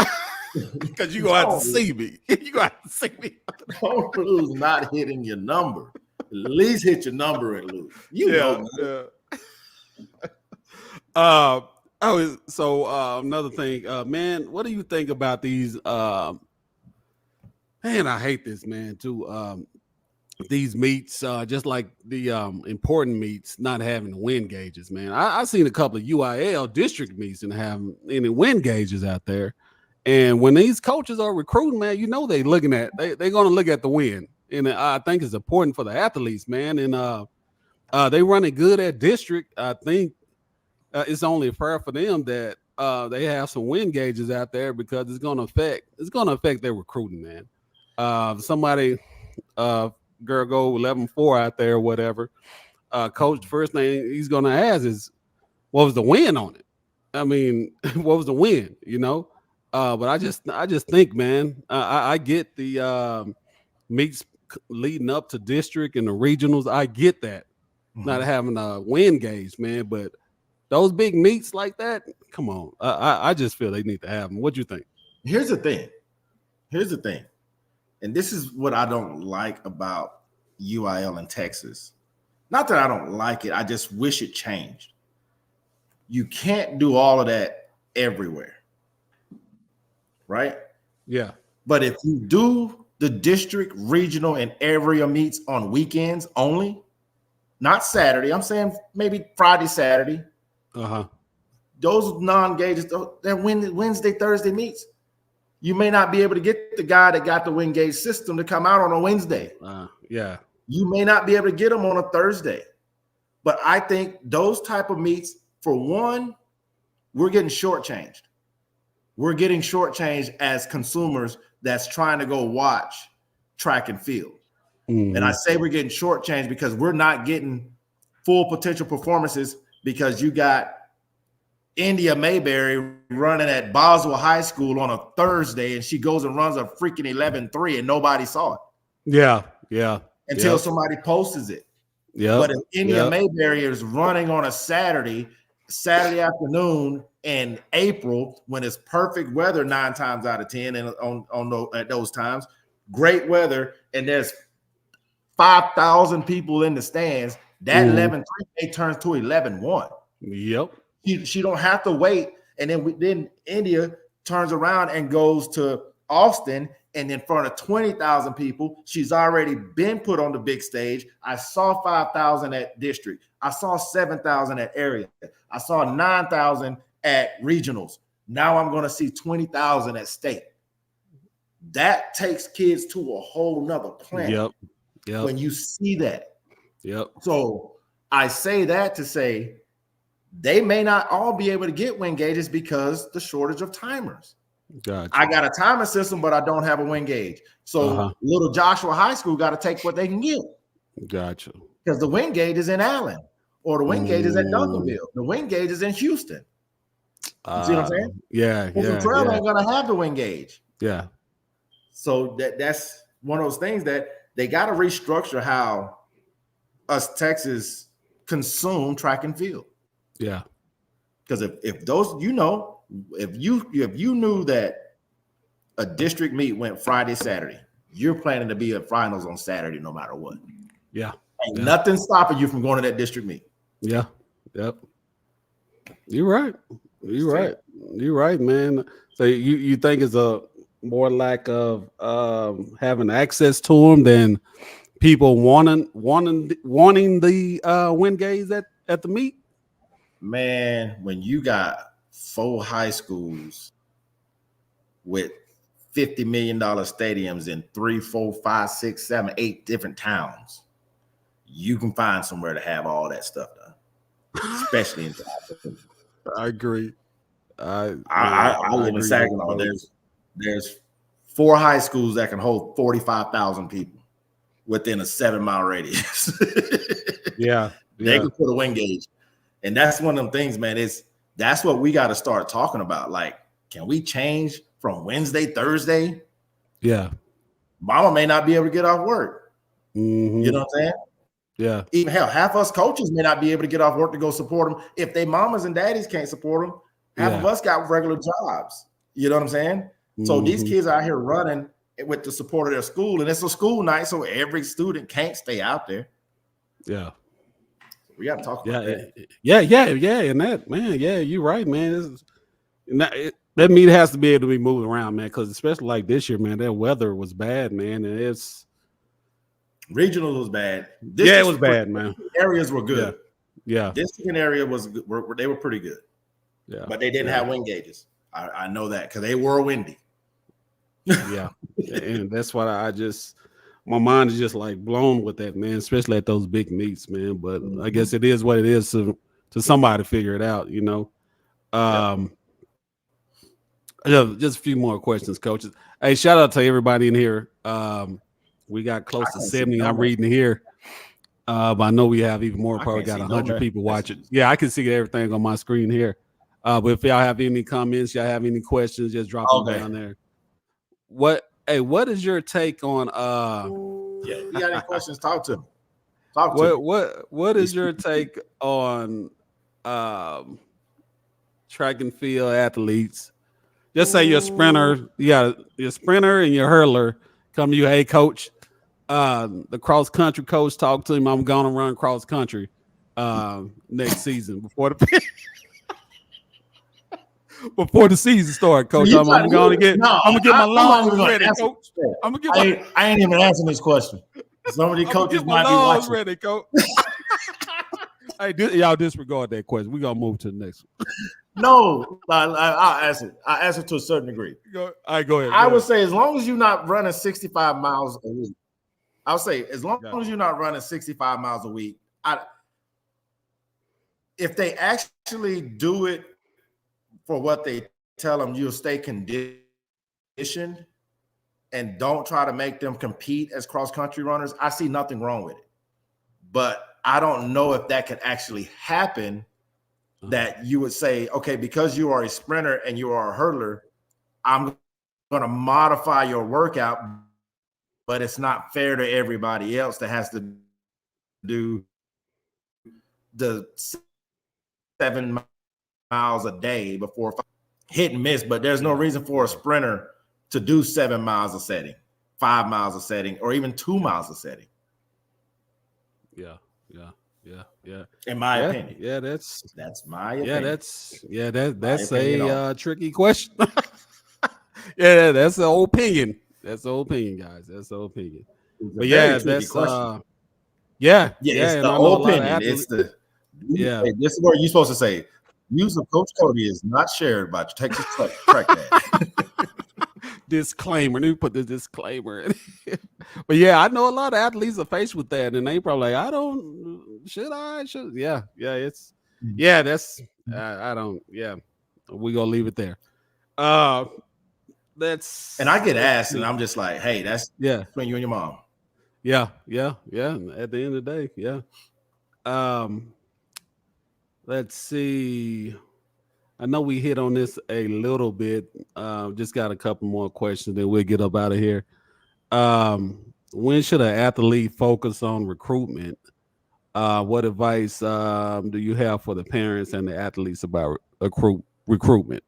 Because you're going to have to see me. You're going to have to see me. Don't lose not hitting your number. At least hit your number and lose. You know, man. Another thing, man, what do you think about these? Man, I hate this, man, too. These meets, just like the important meets, not having wind gauges, man. I seen a couple of UIL district meets and having any wind gauges out there. And when these coaches are recruiting, man, you know they're going to look at the wind. And I think it's important for the athletes, man. And they running good at district. I think it's only fair for them that they have some wind gauges out there because it's going to affect their recruiting, man. Somebody girl go 11-4 out there or whatever. Coach, first thing he's going to ask is, what was the win on it? I mean, what was the win? You know. But I just think, man, I get the meets leading up to district and the regionals. I get that, not having a win gauge, man. But those big meets like that, come on. I just feel they need to have them. What do you think? Here's the thing. And this is what I don't like about UIL in Texas. Not that I don't like it. I just wish it changed. You can't do all of that everywhere. Right? Yeah. But if you do the district, regional, and area meets on weekends only, not Saturday, I'm saying maybe Friday, Saturday. Those non-gauges, they're Wednesday, Thursday meets. You may not be able to get the guy that got the wind gauge system to come out on a Wednesday. Yeah. You may not be able to get them on a Thursday. But I think those type of meets, for one, we're getting shortchanged. We're getting shortchanged as consumers that's trying to go watch track and field. And I say we're getting shortchanged because we're not getting full potential performances because you got India Mayberry running at Boswell High School on a Thursday and she goes and runs a freaking 11-3 and nobody saw it. Yeah. Until somebody posts it. Yeah. But if India Mayberry is running on a Saturday afternoon in April when it's perfect weather 9 times out of 10 and at those times, great weather, and there's 5,000 people in the stands, that 11-3 may turn to 11-1. Yep. She don't have to wait. And then India turns around and goes to Austin, and in front of 20,000 people, she's already been put on the big stage. I saw 5,000 at district. I saw 7,000 at area. I saw 9,000 at regionals. Now I'm going to see 20,000 at state. That takes kids to a whole nother planet. Yep. When you see that. Yep. So I say that to say they may not all be able to get wind gauges because the shortage of timers. Gotcha. I got a timer system, but I don't have a wind gauge. So little Joshua High School got to take what they can get. Gotcha. Because the wind gauge is in Allen, or the wind gauge is at Duncanville. The wind gauge is in Houston. You see what I'm saying? Yeah. Trail ain't gonna have the wind gauge. Yeah. So that's one of those things that they got to restructure how us Texas consume track and field. Yeah. Because if those, if you knew that a district meet went Friday, Saturday, you're planning to be at finals on Saturday no matter what. Yeah. Ain't nothing stopping you from going to that district meet. Yeah. Yep. You're right. You're right, man. So you think it's a more lack of having access to them than people wanting the wind gauge at the meet? Man, when you got 4 high schools with $50 million stadiums in 3, 4, 5, 6, 7, 8 different towns, you can find somewhere to have all that stuff done, especially in Texas. I agree. I live in Saginaw. There's 4 high schools that can hold 45,000 people within a 7-mile radius. They can put a wind gauge. And that's one of them things, man. That's what we got to start talking about. Like, can we change from Wednesday, Thursday? Yeah. Mama may not be able to get off work. You know what I'm saying? Yeah. Even hell, half us coaches may not be able to get off work to go support them. If they mamas and daddies can't support them, half of us got regular jobs. You know what I'm saying? So these kids are out here running with the support of their school, and it's a school night, so every student can't stay out there. Yeah. We got to talk about that. Yeah. And that, man, yeah, you're right, man. That meat has to be able to be moved around, man, because especially like this year, man, that weather was bad, man, and it's regional was bad. It was bad, man. Areas were good. Yeah. District area was good. They were pretty good. Yeah. But they didn't have wind gauges. I know that because they were windy. Yeah. And that's why my mind is just like blown with that, man, especially at those big meets, man. But I guess it is what it is to somebody to figure it out, you know. Just a few more questions, coaches. Hey, shout out to everybody in here. We got close to 70. I'm reading here. But I know we have even more. Probably got 100 people watching. Yeah, I can see everything on my screen here. But if y'all have any comments, y'all have any questions, just drop them down there. What is your take on yeah, if you got any questions, talk to me. What is your take on track and field athletes? Just say you're a sprinter, your sprinter and your hurler come to you, hey coach, the cross country coach talked to him, I'm gonna run cross country next season before the season starts, coach. I'm gonna get my lungs ready, coach. I ain't even answering this question. Some of the coaches might be watching. Ready, coach. Hey, y'all disregard that question. We're gonna move to the next one. No, I'll answer. I answer to a certain degree. Go ahead. I would say as long as you're not running 65 miles a week. I'll say as long as you're not running 65 miles a week. If they actually do it for what they tell them, you'll stay conditioned and don't try to make them compete as cross-country runners. I see nothing wrong with it. But I don't know if that could actually happen, that you would say, okay, because you are a sprinter and you are a hurdler, I'm going to modify your workout, but it's not fair to everybody else that has to do the 7 miles a day before hit and miss. But there's no reason for a sprinter to do 7 miles a setting, 5 miles a setting, or even 2 miles a setting. Yeah. In my opinion. Yeah, that's my opinion. That's a tricky question. Yeah, that's an opinion. That's the opinion, guys. That's the opinion. But yeah, that's question. It's the opinion. It's the this is where you're supposed to say, use of Coach Codie is not shared by TexasTrackDad. Disclaimer. Let me put the disclaimer in. But yeah, I know a lot of athletes are faced with that, and they probably like, I don't. Yeah. That's I don't. Yeah, we gonna leave it there. That's and I get asked, and I'm just like, hey, that's between you and your mom. Yeah. At the end of the day, yeah. Let's see. I know we hit on this a little bit. Just got a couple more questions, then we'll get up out of here. When should an athlete focus on recruitment? What advice do you have for the parents and the athletes about recruitment?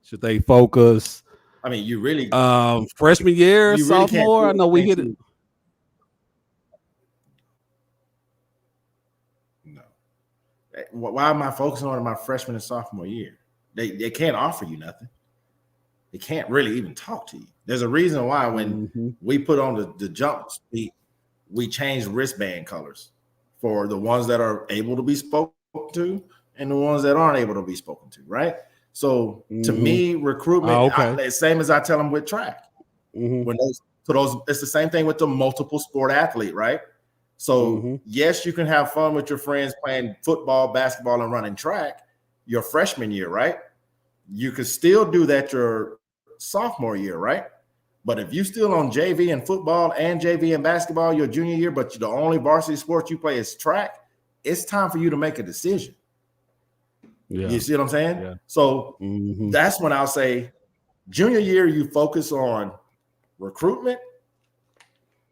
Should they focus? I mean, you really freshman year, sophomore. I know we hit it. No. Why am I focusing on my freshman and sophomore year? They can't offer you nothing. They can't really even talk to you. There's a reason why when we put on the jumps, we changed wristband colors for the ones that are able to be spoken to and the ones that aren't able to be spoken to, right? So to me, recruitment, same as I tell them with track. When it's the same thing with the multiple sport athlete, right? So yes, you can have fun with your friends playing football, basketball, and running track your freshman year, right? You could still do that your sophomore year, right? But if you still on JV and football and JV and basketball your junior year, but the only varsity sport you play is track, it's time for you to make a decision. Yeah. You see what I'm saying? Yeah. So that's when I'll say junior year, you focus on recruitment,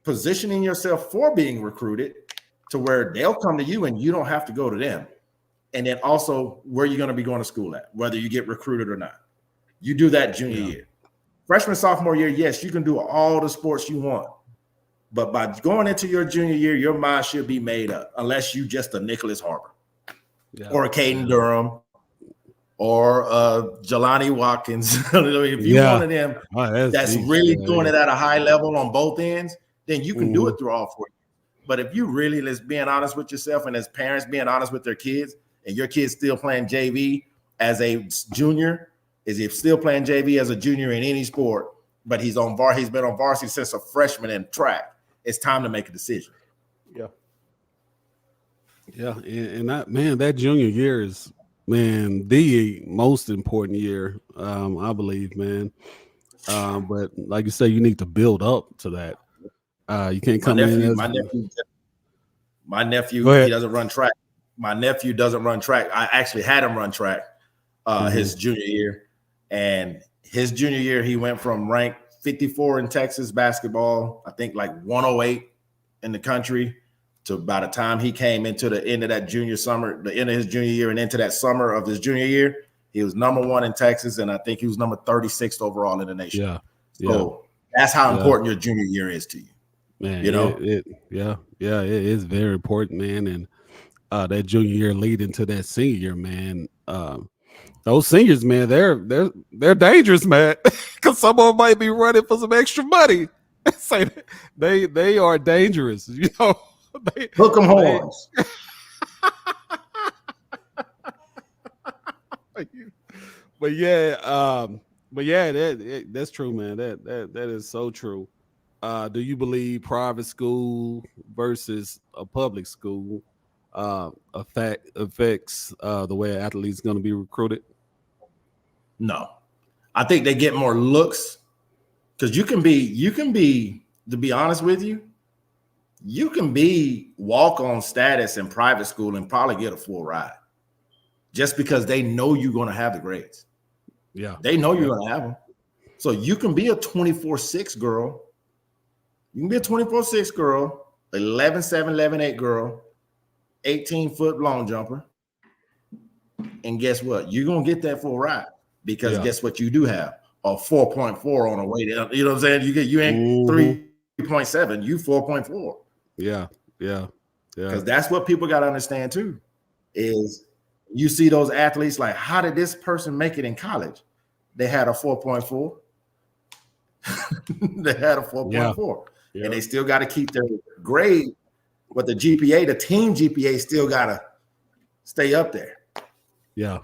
positioning yourself for being recruited to where they'll come to you and you don't have to go to them. And then also where you're going to be going to school at, whether you get recruited or not. You do that junior year. Freshman, sophomore year, yes, you can do all the sports you want. But by going into your junior year, your mind should be made up, unless you just a Nicholas Harbor or a Caden Durham or Jelani Watkins. If you're one of them that's really doing it at a high level on both ends, then you can do it through all 4 years. But if you really, let's being honest with yourself and as parents being honest with their kids, and your kid's still playing JV as a junior, is he still playing JV as a junior in any sport, but he's been on varsity since a freshman in track, it's time to make a decision. Yeah, and that junior year is, man, the most important year, I believe, man. But like you say, you need to build up to that. You can't come in. My nephew, he doesn't run track. My nephew doesn't run track. I actually had him run track his junior year. And his junior year, he went from rank 54 in Texas basketball, I think like 108 in the country, to by the time he came into the end of that junior summer, the end of his junior year and into that summer of his junior year, he was #1 in Texas. And I think he was number 36 overall in the nation. So that's how important your junior year is to you. Man, it is very important, man. And that junior year lead into that senior year, man. Those seniors, man, they're dangerous, man. Because some of them might be running for some extra money. Say they are dangerous, you know. Hook them horns. That's true, man. That is so true. Do you believe private school versus a public school affects the way athletes going to be recruited? No, I think they get more looks because you can be, to be honest with you, you can be walk-on status in private school and probably get a full ride just because they know you're going to have the grades. Yeah, they know you're going to have them. So you can be a 24/6 girl. You can be a 24/6 girl, 11/7, 11/8 girl, 18-foot long jumper. And guess what? You're going to get that full ride because guess what you do have? A 4.4 on a way down. You know what I'm saying? You ain't 3.7, you 4.4. Yeah. Because that's what people got to understand too, is you see those athletes like, how did this person make it in college? They had a 4.4. They had a 4.4. Yeah. And they still got to keep their grade, but the GPA, the team GPA, still got to stay up there. Yeah,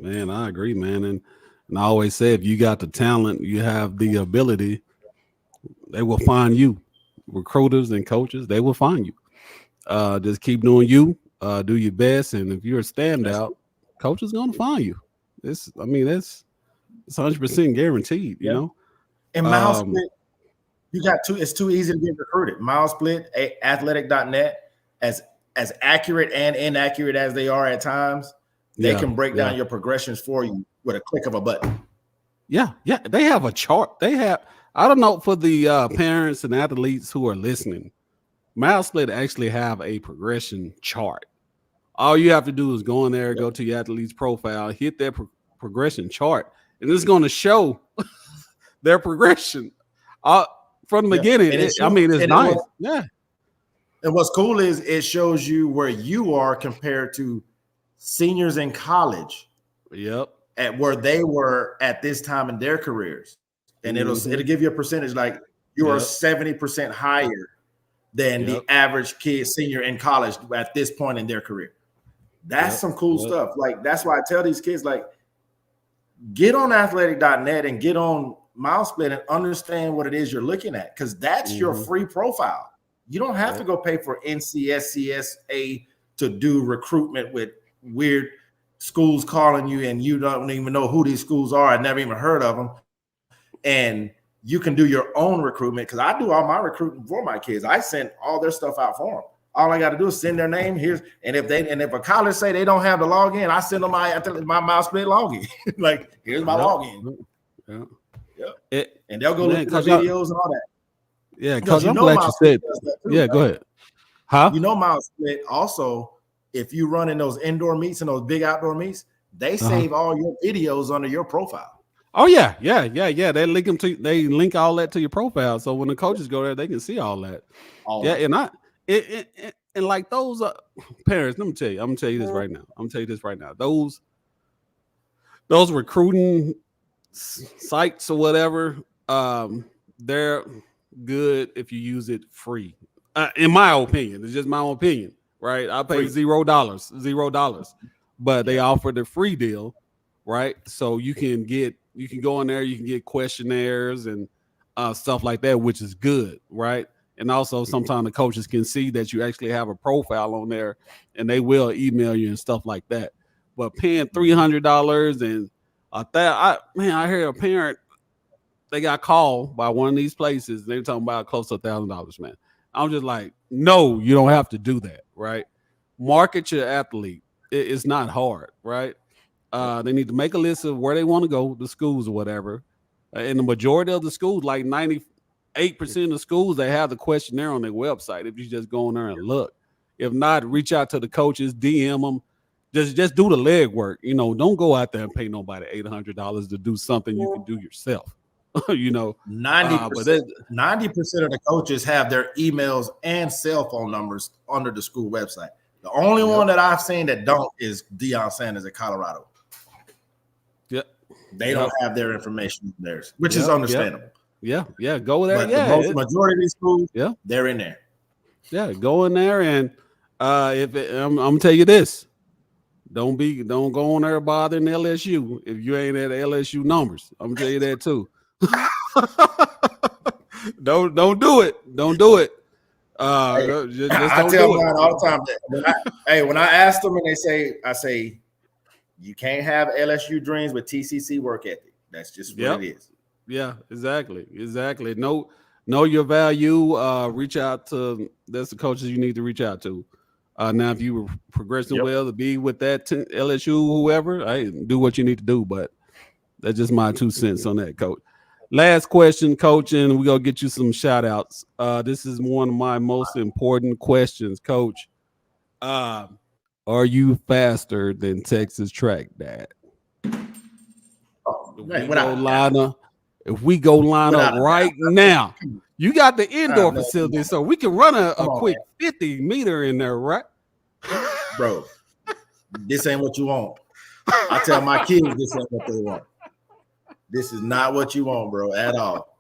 man, I agree, man. And I always say, if you got the talent, you have the ability, they will find you. Recruiters and coaches, they will find you. Just keep doing you, do your best, and if you're a standout, coach is going to find you. It's 100% guaranteed, you know. And Miles Split, you got it's too easy to get recruited. Miles Split, athletic.net, as accurate and inaccurate as they are at times, they can break down your progressions for you with a click of a button. Yeah. They have a chart. I don't know, for the parents and athletes who are listening, Miles Split actually have a progression chart. All you have to do is go in there, go to your athlete's profile, hit their progression chart, and it's going to show their progression from the beginning. It's nice. And what's cool is it shows you where you are compared to seniors in college. Yep. At where they were at this time in their careers. And it'll give you a percentage, like you are 70% higher than the average kid senior in college at this point in their career. That's some cool stuff. Like, that's why I tell these kids, like, get on athletic.net and get on Miles Split and understand what it is you're looking at, because that's your free profile. You don't have to go pay for NCSCSA to do recruitment with weird schools calling you and you don't even know who these schools are. I've never even heard of them. And you can do your own recruitment, because I do all my recruiting for my kids. I send all their stuff out for them. All I got to do is send their name here. And if a college say they don't have the login, I send them my Miles Split login. Like, here's my login. And they'll go look at the videos and all that. Yeah, Because Coach, I'm glad you said. Yeah, go ahead. Huh? You know, Miles Split also, if you run in those indoor meets and those big outdoor meets, they save all your videos under your profile. Oh yeah. They link them to. They link all that to your profile, so when the coaches go there, they can see all that. And and like those parents. Let me tell you. I'm gonna tell you this right now. Those recruiting sites or whatever, they're good if you use it free. In my opinion, it's just my own opinion, right? I pay $0, but they offer the free deal, right? So you can go in there, you can get questionnaires and stuff like that, which is good, right? And also sometimes the coaches can see that you actually have a profile on there, and they will email you and stuff like that. But paying $300 and I hear a parent, they got called by one of these places. They were talking about close to $1,000, man. I'm just like, no, you don't have to do that, right? Market your athlete. It's not hard, right? They need to make a list of where they want to go, the schools or whatever. And the majority of the schools, like 98% of the schools, they have the questionnaire on their website. If you just go in there and look, if not, reach out to the coaches, DM them. Just do the legwork. Don't go out there and pay nobody $800 to do something you can do yourself. 90% of the coaches have their emails and cell phone numbers under the school website. The only one that I've seen that don't is Deion Sanders at Colorado. Yep. They don't have their information in theirs, which is understandable. Yeah. Go there. But the majority of these schools, they're in there. Yeah, go in there and I'm gonna tell you this. Don't go on there bothering LSU if you ain't at LSU numbers. I'm gonna tell you that too. Don't do it. Don't do it. I tell mine all the time. When I ask them and I say, you can't have LSU dreams with TCC work ethic. That's just what it is. Yeah, exactly. Know your value. Reach out to that's the coaches you need to reach out to. Now, if you were progressing well to be with that LSU, whoever, do what you need to do. But that's just my 2 cents on that, Coach. Last question, Coach, and we're going to get you some shout-outs. This is one of my most important questions, Coach. Are you faster than TexasTrackDad? If we go line up right now, you got the indoor facility, so we can run a quick 50-meter in there, right? Bro, this ain't what you want. I tell my kids this ain't what they want. This is not what you want, bro, at all.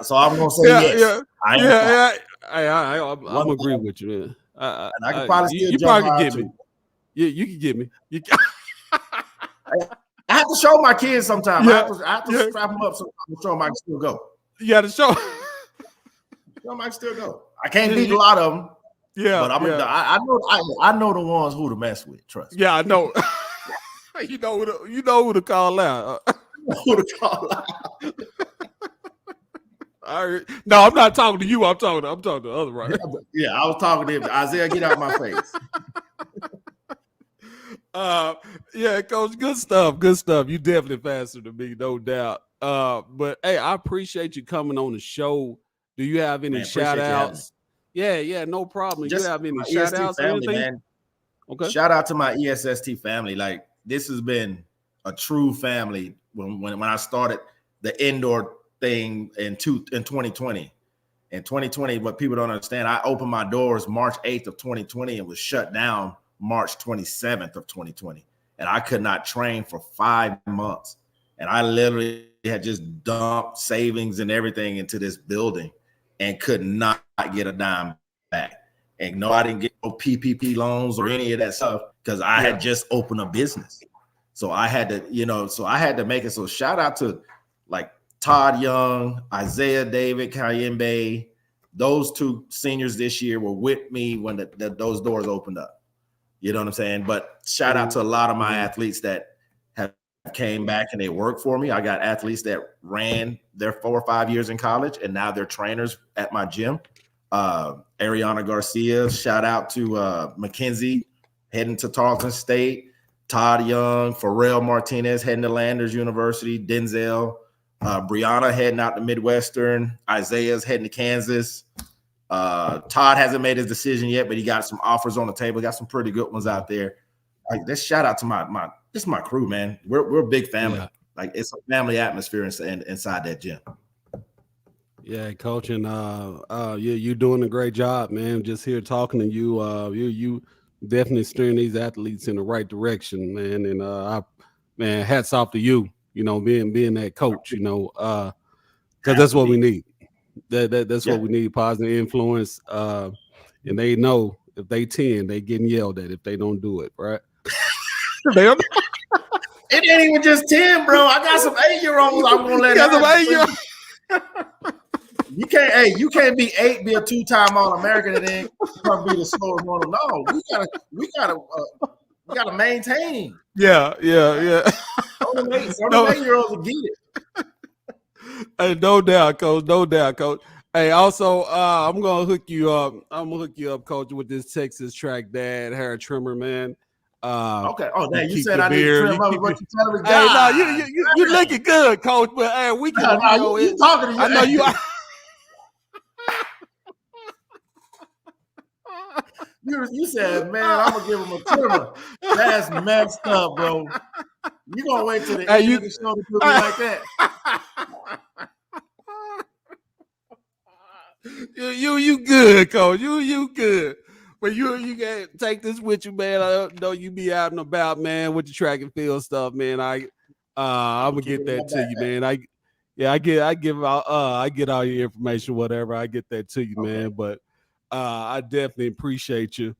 So I'm gonna say yes. I'm agree with you, man. And I can probably still jump probably get me. Yeah, you can get me. I have to show my kids sometimes. I have to strap them up so I can show them I can still go. You got to show them I can still go. I can't beat a lot of them. Yeah, but I know the ones who to mess with. Trust me. Yeah, I know. You know who to call out. Who to call out? No, I'm not talking to you. I'm talking to the other right. I was talking to him. Isaiah, get out my face. Coach, good stuff. You definitely faster than me, no doubt. But hey, I appreciate you coming on the show. Do you have any shout outs? Yeah, no problem. Just you have any shout outs or anything? Man. Okay. Shout out to my ESST family. Like, this has been a true family when I started the indoor thing in 2020. In 2020, what people don't understand, I opened my doors March 8th of 2020 and was shut down March 27th of 2020. And I could not train for 5 months. And I literally had just dumped savings and everything into this building and could not get a dime back. And no, I didn't get no PPP loans or any of that stuff because I had just opened a business. So I had to, make it. So shout out to like Todd Young, Isaiah David, Kayembe. Those 2 seniors this year were with me when those doors opened up. You know what I'm saying? But shout out to a lot of my athletes that have came back and they work for me. I got athletes that ran their 4 or 5 years in college and now they're trainers at my gym. Ariana Garcia, shout out to Mackenzie heading to Tarleton State, Todd Young, Pharrell Martinez heading to Landers University, Denzel, Brianna heading out to Midwestern. Isaiah's heading to Kansas. Todd hasn't made his decision yet, but he got some offers on the table. Got some pretty good ones out there. Like, this shout out to my crew, man. We're a big family. Yeah. Like, it's a family atmosphere inside that gym. Yeah, Coach, and you're doing a great job, man. Just here talking to you, you definitely steering these athletes in the right direction, man. And man, hats off to you. You know, being that coach. You know, because that's what we need. That's what we need. Positive influence. And they know if they 10, they getting yelled at if they don't do it, right? It ain't even just 10, bro. I got some 8-year-olds. I'm gonna let some 8-year-olds. You can't be 8, be a 2-time All-American, and then come be the slowest one. No, we gotta maintain. Yeah. Some 8-year-olds will get it. Hey, no doubt, Coach. Hey, also, I'm gonna hook you up. Coach, with this TexasTrackDad hair trimmer, man. Okay. Oh, damn, you said I need to trim up what you telling me. Hey, no, you looking good, Coach. But hey, we can. You talking to you? I know you. You said, man, I'm gonna give him a trimmer. That's messed up, bro. You gonna wait till the end of the show to do me like that? You good, Coach. You good. But you can take this with you, man. I know you be out and about, man, with the track and field stuff, man. I'm gonna get that to you, man. I get all your information, whatever. I get that to you, man. But I definitely appreciate you.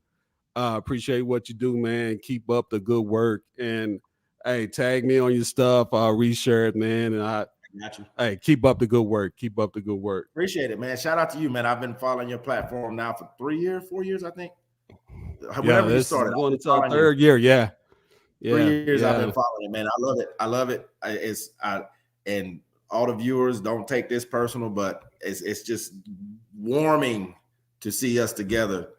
Appreciate what you do, man. Keep up the good work, and hey, tag me on your stuff. I'll reshare it, man. And I got you. Hey, keep up the good work. Appreciate it, man. Shout out to you, man. I've been following your platform now for 3 years, 4 years, I think. Whenever you started, going into our third year, 3 years I've been following it, man. I love it. And all the viewers, don't take this personal, but it's just warming to see us together.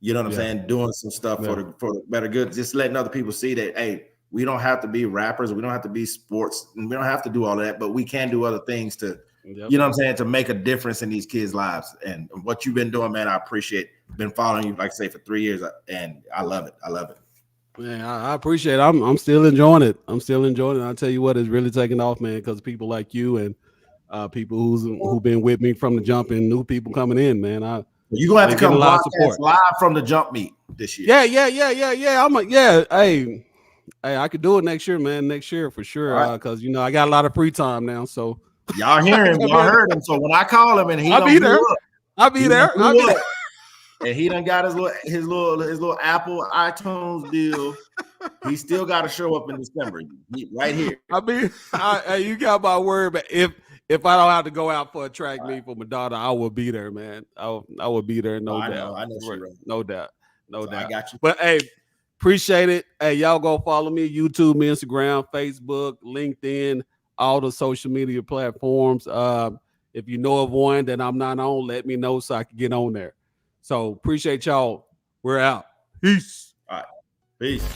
You know what I'm saying? Doing some stuff for the better good. Just letting other people see that, hey, we don't have to be rappers. We don't have to be sports. We don't have to do all of that, but we can do other things to, you know what I'm saying, to make a difference in these kids' lives. And what you've been doing, man, I appreciate. Been following you, like I say, for 3 years, and I love it. Man, I appreciate it. I'm still enjoying it. I'll tell you what, it's really taking off, man, because people like you and people who've been with me from the jump and new people coming in, man. You're gonna have to come broadcast live from the jump meet this year. Yeah. Hey, I could do it next year, man. Next year for sure. Because I got a lot of free time now. So y'all hear him, y'all heard him. So when I call him and I'll be there. I'll be there. And he done got his little Apple iTunes deal. He still got to show up in December, right here. You got my word, but if I don't have to go out for a track meet for my daughter, I will be there, man. I will be there, no doubt. I know no doubt. I got you. But hey, appreciate it. Hey, y'all go follow me, YouTube, Instagram, Facebook, LinkedIn, all the social media platforms. If you know of one that I'm not on, let me know so I can get on there. So appreciate y'all. We're out. Peace. All right. Peace.